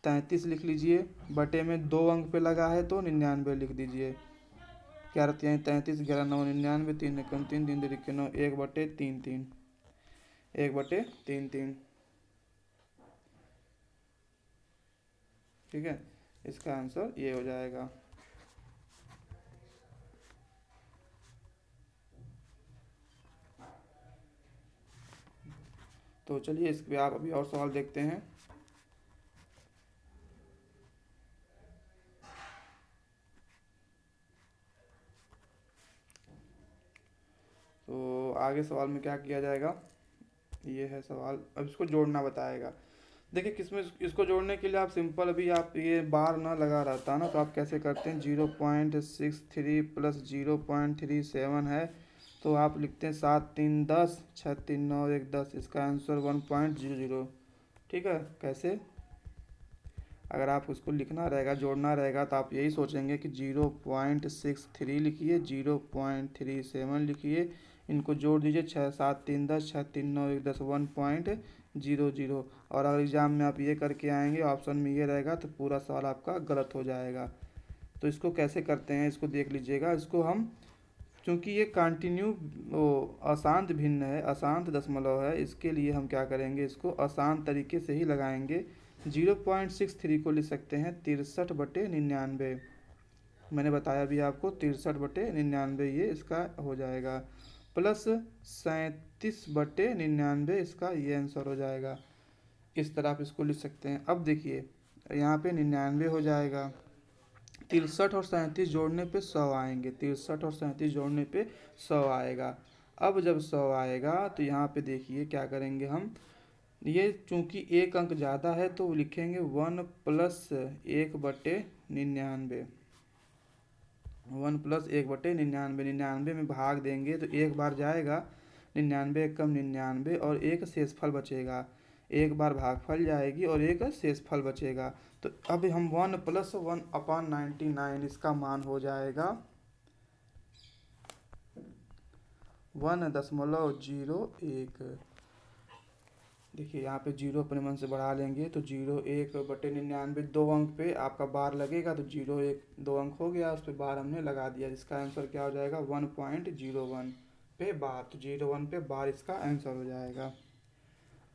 33 लिख लीजिए, बटे में 2 अंक पे लगा है तो 99 लिख दीजिए। क्या रहते हैं 33, 11 9 99, 3 एकम 3, 3 तिरिके 9, 1/33, 1/33, ठीक है। इसका आंसर ये हो जाएगा। तो चलिए इस पे आप अभी और सवाल देखते हैं। तो आगे सवाल में क्या किया जाएगा, ये है सवाल। अब इसको जोड़ना बताएगा। देखिए किसमें इसको जोड़ने के लिए आप सिंपल, अभी आप ये बार ना लगा रहता ना तो आप कैसे करते हैं, 0.63 प्लस 0.37 है तो आप लिखते हैं 7 3 10, 6 3 9 1 10, इसका आंसर 1.00, ठीक है। कैसे, अगर आप उसको लिखना रहेगा, जोड़ना रहेगा, तो आप यही सोचेंगे कि 0.63 लिखिए, 0.37 लिखिए, इनको जोड़ दीजिए, 6 7 3 10, 6 3 9 1 10, 1.00। और अगर एग्ज़ाम में आप ये करके आएंगे, ऑप्शन में ये रहेगा, तो पूरा सवाल आपका गलत हो जाएगा। तो इसको कैसे करते हैं इसको देख लीजिएगा। इसको हम, चूँकि ये कंटिन्यू वो अशांत भिन्न है, अशांत दशमलव है, इसके लिए हम क्या करेंगे, इसको आसान तरीके से ही लगाएंगे। 0.63 को लिख सकते हैं 63/99। मैंने बताया भी आपको, 63/99 ये इसका हो जाएगा, प्लस 37/99 इसका ये आंसर हो जाएगा। इस तरह आप इसको लिख सकते हैं। अब देखिए यहाँ पे 99 हो जाएगा, 63 और 37 जोड़ने पे 100 आएंगे, 63 और 37 जोड़ने पे 100 आएगा। अब जब 100 आएगा तो यहाँ पे देखिए क्या करेंगे हम, ये चूंकि एक अंक ज़्यादा है तो लिखेंगे 1 + 1/99। 1 + 1/99, 99 में भाग देंगे तो एक बार जाएगा, 99 कम 99 और एक शेषफल बचेगा, एक बार भागफल जाएगी और एक शेषफल बचेगा। तो अब हम 1 + 1/99 इसका मान हो जाएगा 1.01। देखिए यहाँ पे 0 अपने मन से बढ़ा लेंगे तो 0.1/99 2 अंक पे आपका बार लगेगा, तो 0.1 2 अंक हो गया, उस पर बार हमने लगा दिया, जिसका आंसर क्या हो जाएगा 1.01 पे बार। तो 01 पे बार इसका आंसर हो जाएगा।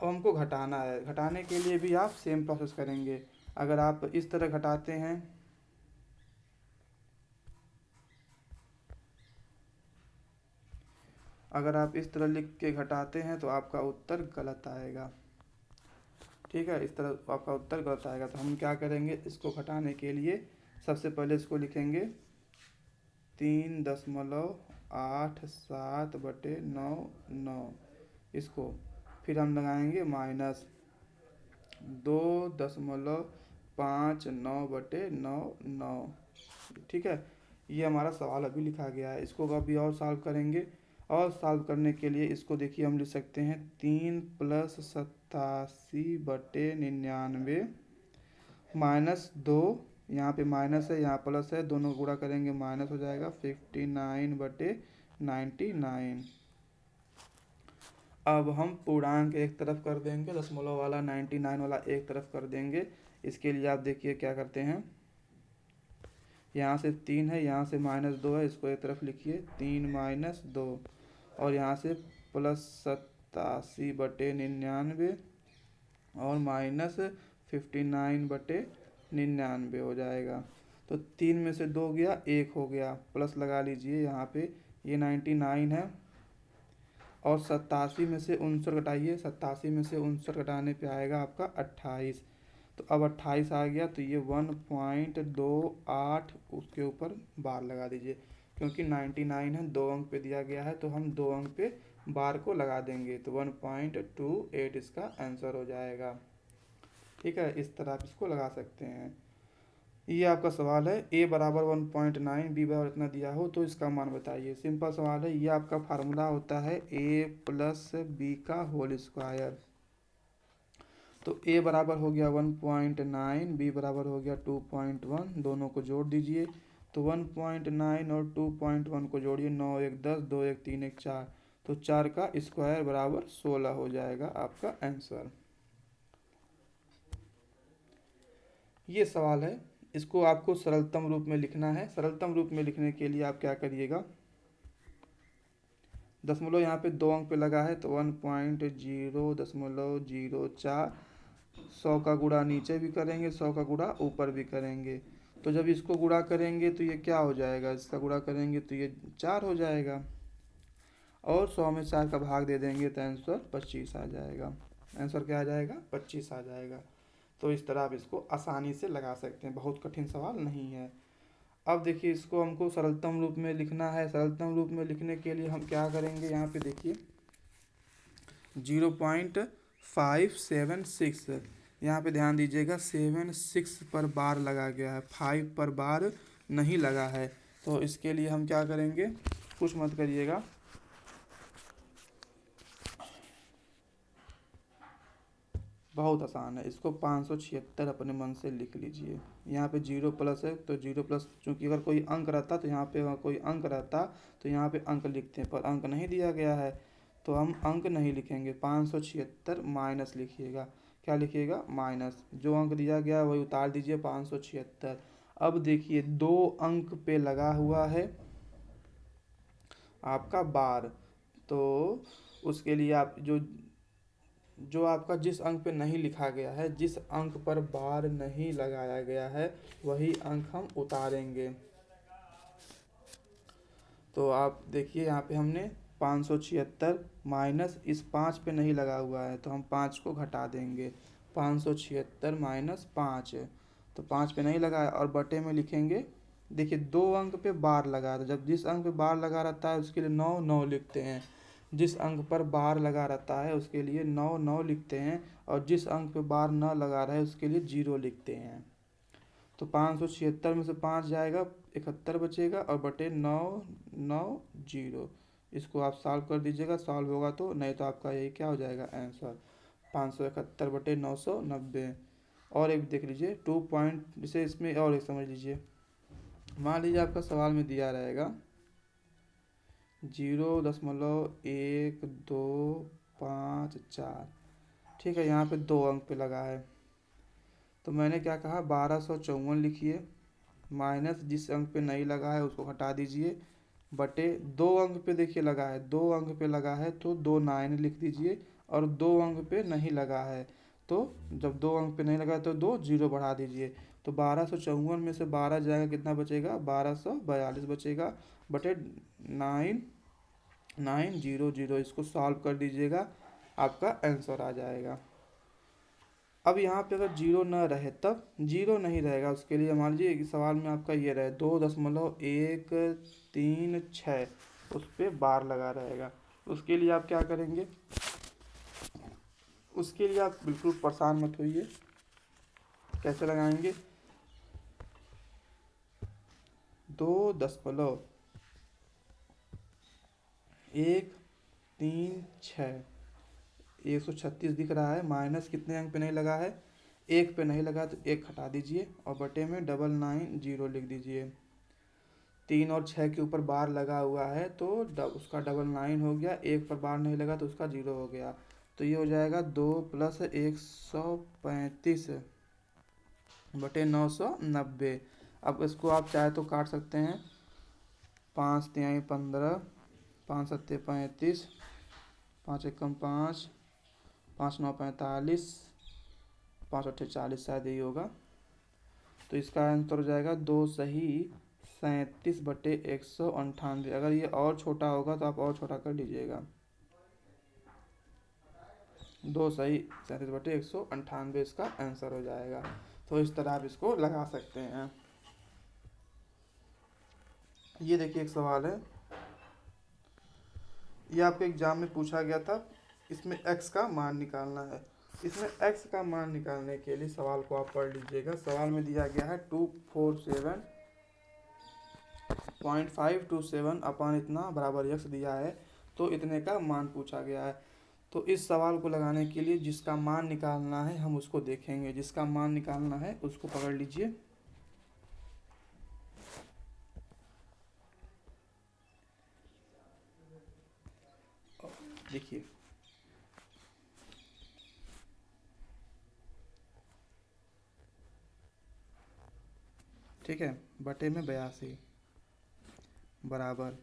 अब हमको घटाना है, घटाने के लिए भी आप सेम प्रोसेस करेंगे। अगर आप इस तरह घटाते हैं, अगर आप इस तरह लिख के घटाते हैं तो आपका उत्तर गलत आएगा। ठीक है, इस तरह आपका उत्तर गलत आएगा। तो हम क्या करेंगे, इसको घटाने के लिए सबसे पहले इसको लिखेंगे 3.87/99, इसको फिर हम लगाएंगे माइनस 2.59/99। ठीक है, ये हमारा सवाल अभी लिखा गया है। इसको अभी और सॉल्व करेंगे, और सॉल्व करने के लिए इसको देखिए हम लिख सकते हैं 3 + 87/99 -2, यहाँ पे माइनस है यहाँ प्लस है, दोनों गुणा करेंगे माइनस हो जाएगा 59/99। अब हम पूर्णांक एक तरफ कर देंगे, दशमलव वाला 99 वाला एक तरफ कर देंगे। इसके लिए आप देखिए क्या करते हैं, यहाँ से 3 है, यहाँ से -2 है, इसको एक तरफ लिखिए 3 - 2, और यहाँ से +87/99 और -59/99 हो जाएगा। तो 3 में से 2 गया, 1 हो गया, प्लस लगा लीजिए यहाँ पे, ये 99 है, और 87 में से 59 घटाइए, 87 में से 59 घटाने पे आएगा आपका 28। तो अब 28 आ गया, तो ये 1.28 उसके ऊपर बार लगा दीजिए, क्योंकि 99 है, 2 अंक पे दिया गया है, तो हम 2 अंक पे बार को लगा देंगे, तो 1.28 इसका आंसर हो जाएगा। ठीक है, इस तरह आप इसको लगा सकते हैं। ये आपका सवाल है, a बराबर 1.9, b बराबर इतना दिया हो तो इसका मान बताइए। सिंपल सवाल है, ये आपका फार्मूला होता है a + b का होल स्क्वायर। तो a बराबर हो गया 1.9, b बराबर हो गया 2.1, दोनों को जोड़ दीजिए, तो 1.9 और 2.1 को जोड़िए, 9 1 10, 2 1 3 1 4, तो 4 का स्क्वायर बराबर 16 हो जाएगा आपका आंसर। ये सवाल है, इसको आपको सरलतम रूप में लिखना है। सरलतम रूप में लिखने के लिए आप क्या करिएगा, दशमलव यहाँ पे 2 अंक पे लगा है, तो 1.004, 100 का गुणा नीचे भी करेंगे, 100 का गुणा ऊपर भी करेंगे। तो जब इसको गुणा करेंगे तो ये क्या हो जाएगा, इसका गुणा करेंगे तो ये 4 हो जाएगा, और 100 में 4 का भाग दे देंगे तो आंसर 25 आ जाएगा। आंसर क्या आ जाएगा, 25 आ जाएगा। तो इस तरह आप इसको आसानी से लगा सकते हैं, बहुत कठिन सवाल नहीं है। अब देखिए, इसको हमको सरलतम रूप में लिखना है। सरलतम रूप में लिखने के लिए हम क्या करेंगे, यहाँ पे देखिए 0.576, यहाँ पे ध्यान दीजिएगा 76 पर बार लगा गया है, 5 पर बार नहीं लगा है। तो इसके लिए हम क्या करेंगे, कुछ मत करिएगा, बहुत आसान है। इसको 576 अपने मन से लिख लीजिए। यहाँ पे जीरो प्लस है तो जीरो प्लस, चूँकि अगर कोई अंक रहता तो यहाँ पे कोई अंक रहता तो यहाँ पे अंक लिखते हैं, पर अंक नहीं दिया गया है तो हम अंक नहीं लिखेंगे। 576 माइनस लिखिएगा। क्या लिखिएगा? माइनस। जो अंक दिया गया है वही उतार दीजिए 576। अब देखिए 2 अंक पे लगा हुआ है आपका बार, तो उसके लिए आप जो जो आपका जिस अंक पे नहीं लिखा गया है, जिस अंक पर बार नहीं लगाया गया है, वही अंक हम उतारेंगे। तो आप देखिए यहाँ पे हमने 576 माइनस इस 5 पे नहीं लगा हुआ है तो हम 5 को घटा देंगे। 576 माइनस 5, तो 5 पे नहीं लगा है और बटे में लिखेंगे। देखिए 2 अंक पे बार लगा था, जब जिस अंक पे बार लगा रहता है उसके लिए 9 9 लिखते हैं। जिस अंक पर बार लगा रहता है उसके लिए 9 9 लिखते हैं, और जिस अंक पे बार न लगा रहा है उसके लिए 0 लिखते हैं। तो 576 में से 5 जाएगा, 71 बचेगा और बटे 9 9 0। इसको आप सॉल्व कर दीजिएगा, सॉल्व होगा तो, नहीं तो आपका यही क्या हो जाएगा आंसर, 571 बटे 990। और एक देख लीजिए 2 पॉइंट, जैसे इसमें और एक समझ लीजिए। मान लीजिए आपका सवाल में दिया रहेगा 0.1254, ठीक है, यहाँ पे 2 अंक पे लगा है तो मैंने क्या कहा, 1254 लिखिए, माइनस जिस अंक पे नहीं लगा है उसको हटा दीजिए, बटे 2 अंक पे देखिए लगा है, 2 अंक पे लगा है तो 2 9 लिख दीजिए, और 2 अंक पे नहीं लगा है तो जब 2 अंक पे नहीं लगा है तो 2 0 बढ़ा दीजिए। तो 1254 में से 12 जाएगा, कितना बचेगा, 1242 बचेगा, बटे 9900। इसको सॉल्व कर दीजिएगा, आपका आंसर आ जाएगा। अब यहाँ पे अगर 0 ना रहे, तब 0 नहीं रहेगा, उसके लिए मान लीजिए कि सवाल में आपका ये रहे 2.136, उस पर बार लगा रहेगा। उसके लिए आप क्या करेंगे, उसके लिए आप बिल्कुल परेशान मत होइए, कैसे लगाएंगे, 2.136, 136 दिख रहा है, माइनस कितने अंक पे नहीं लगा है, 1 पे नहीं लगा तो 1 हटा दीजिए और बटे में 990 लिख दीजिए। 3 और 6 के ऊपर बार लगा हुआ है तो उसका 99 हो गया, 1 पर बार नहीं लगा तो उसका 0 हो गया। तो ये हो जाएगा 2 + 135 बटे 990। अब इसको आप चाहे तो काट सकते हैं, 5 तिहाई 15, 5 सत्ते 35, 5 एकम 5, 5 9 45, 5 अट्ठे 40, शायद यही होगा। तो इसका आंसर हो जाएगा 2 सही 37 बटे 198। अगर ये और छोटा होगा तो आप और छोटा कर लीजिएगा, 2 सही 37 बटे 198 इसका आंसर हो जाएगा। तो इस तरह आप इसको लगा सकते हैं। ये देखिए एक सवाल है, ये आपके एग्जाम में पूछा गया था, इसमें x का मान निकालना है। इसमें x का मान निकालने के लिए सवाल को आप पढ़ लीजिएगा। सवाल में दिया गया है 247.527 अपान इतना बराबर x दिया है, तो इतने का मान पूछा गया है। तो इस सवाल को लगाने के लिए जिसका मान निकालना है हम उसको देखेंगे। जिसका मान निकालना है उसको पकड़ लीजिए। देखिए ठीक है, बटे में 82 बराबर,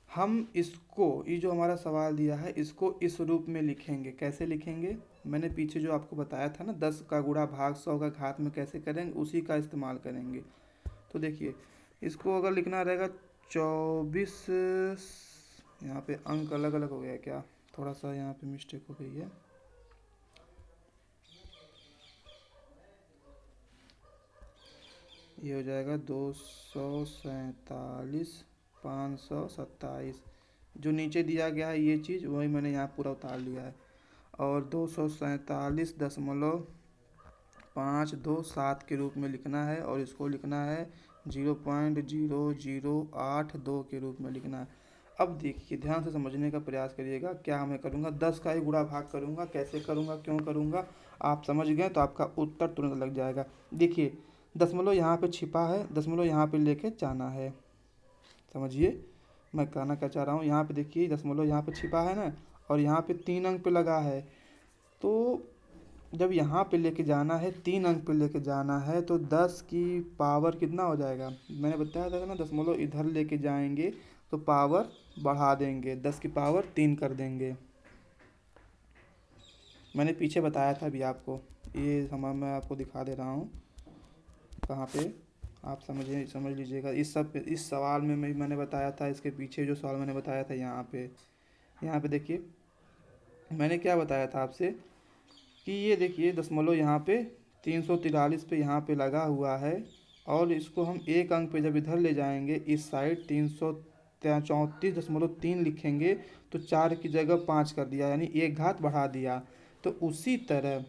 हम इसको, ये जो हमारा सवाल दिया है इसको इस रूप में लिखेंगे। कैसे लिखेंगे, मैंने पीछे जो आपको बताया था ना, 10 का गुणा भाग 100 का घात में कैसे करेंगे, उसी का इस्तेमाल करेंगे। तो देखिए इसको अगर लिखना रहेगा 24, यहाँ पे अंक अलग अलग हो गया क्या, थोड़ा सा यहाँ पे मिस्टेक हो गई है। ये हो जाएगा 247,527, जो नीचे दिया गया है ये चीज़ वही मैंने यहाँ पूरा उतार लिया है। और 247.527 के रूप में लिखना है, और इसको लिखना है 0.0082 के रूप में लिखना है। अब देखिए ध्यान से समझने का प्रयास करिएगा। क्या मैं करूँगा, 10 का ही गुणा भाग करूँगा, कैसे करूँगा, क्यों करूँगा, आप समझ गए तो आपका उत्तर तुरंत लग जाएगा। देखिए दशमलव यहाँ पे छिपा है, दशमलव यहाँ पे लेके जाना है। समझिए मैं कहना क्या चाह रहा हूँ। यहाँ पे देखिए दशमलव यहाँ पे छिपा है ना, और यहाँ पे 3 अंक पे लगा है। तो जब यहाँ पे लेके जाना है, 3 अंक पे लेके जाना है, तो 10 की पावर कितना हो जाएगा, मैंने बताया था ना, दशमलव इधर लेके जाएंगे तो पावर बढ़ा देंगे, 10 की पावर 3 कर देंगे। मैंने पीछे बताया था अभी आपको, ये समय मैं आपको दिखा दे रहा हूँ कहाँ पे, आप समझ लीजिएगा। इस सवाल में मैंने बताया था, इसके पीछे जो सवाल मैंने बताया था यहाँ पे देखिए मैंने क्या बताया था आपसे कि ये देखिए दशमलव यहाँ पे 343 पे यहाँ पे लगा हुआ है, और इसको हम एक अंक पे जब इधर ले जाएंगे इस साइड 334.3 लिखेंगे, तो 4 की जगह 5 कर दिया, यानी एक घात बढ़ा दिया। तो उसी तरह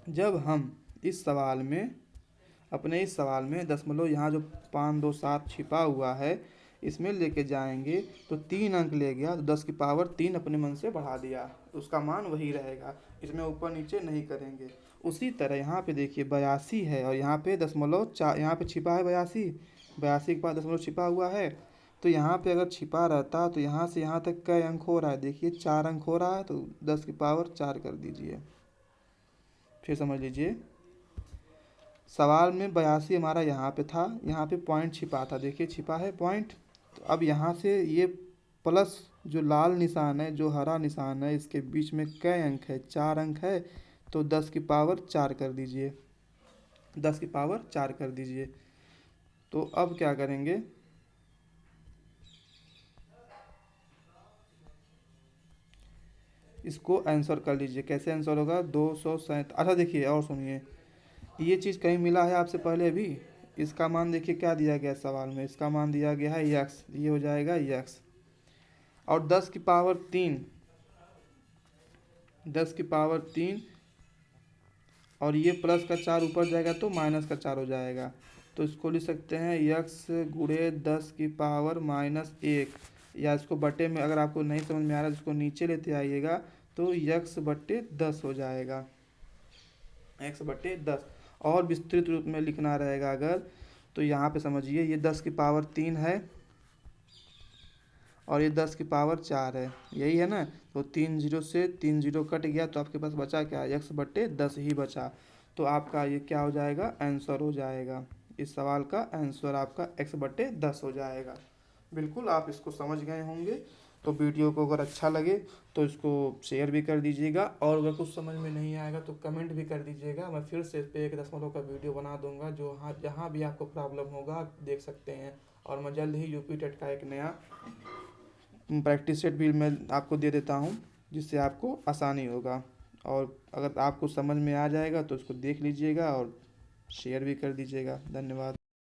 जब हम इस सवाल में दशमलव यहाँ जो 527 छिपा हुआ है इसमें लेके जाएंगे तो 3 अंक ले गया, तो 10 की पावर 3 अपने मन से बढ़ा दिया, उसका मान वही रहेगा, इसमें ऊपर नीचे नहीं करेंगे। उसी तरह यहाँ पे देखिए 82 है, और यहाँ पे दशमलव चार यहाँ पे छिपा है 82 के पास दशमलव छिपा हुआ है। तो यहाँ पे अगर छिपा रहता तो यहाँ से यहाँ तक कई अंक हो रहा है, देखिए 4 अंक हो रहा है, तो 10 की पावर 4 कर दीजिए। फिर समझ लीजिए सवाल में 82 हमारा यहाँ पे था, यहाँ पे पॉइंट छिपा था, देखिए छिपा है पॉइंट। तो अब यहाँ से ये प्लस जो लाल निशान है, जो हरा निशान है, इसके बीच में कई अंक है, 4 अंक है, तो 10 की पावर 4 कर दीजिए, 10 की पावर 4 कर दीजिए। तो अब क्या करेंगे, इसको आंसर कर लीजिए। कैसे आंसर होगा, 237। अच्छा देखिए और सुनिए, ये चीज़ कहीं मिला है आपसे पहले अभी, इसका मान देखिए क्या दिया गया है सवाल में, इसका मान दिया गया है यक्स, ये हो जाएगा यक्स। और 10 की पावर 3, 10 की पावर 3, और ये प्लस का 4 ऊपर जाएगा तो माइनस का 4 हो जाएगा। तो इसको लिख सकते हैं यक्स गुणे 10 की पावर -1, या इसको बटे में अगर आपको नहीं समझ में आ रहा है तो इसको नीचे लेते आइएगा, तो यक्स बटे 10 हो जाएगा, एक्स बटे 10। और विस्तृत रूप में लिखना रहेगा अगर, तो यहाँ पे समझिए ये 10 की पावर 3 है, और ये 10 की पावर 4 है, यही है ना। तो 3 जीरो से 3 जीरो कट गया, तो आपके पास बचा क्या, एक्स बटे 10 ही बचा। तो आपका ये क्या हो जाएगा, आंसर हो जाएगा, इस सवाल का आंसर आपका एक्स बटे 10 हो जाएगा। बिल्कुल आप इसको समझ गए होंगे। तो वीडियो को अगर अच्छा लगे तो इसको शेयर भी कर दीजिएगा, और अगर कुछ समझ में नहीं आएगा तो कमेंट भी कर दीजिएगा। मैं फिर से इस पर 1 दशमलव का वीडियो बना दूंगा, जो जहाँ भी आपको प्रॉब्लम होगा आप देख सकते हैं। और मैं जल्द ही यूपी टेट का एक नया प्रैक्टिस सेट भी मैं आपको दे देता हूँ, जिससे आपको आसानी होगा। और अगर आपको समझ में आ जाएगा तो उसको देख लीजिएगा और शेयर भी कर दीजिएगा। धन्यवाद।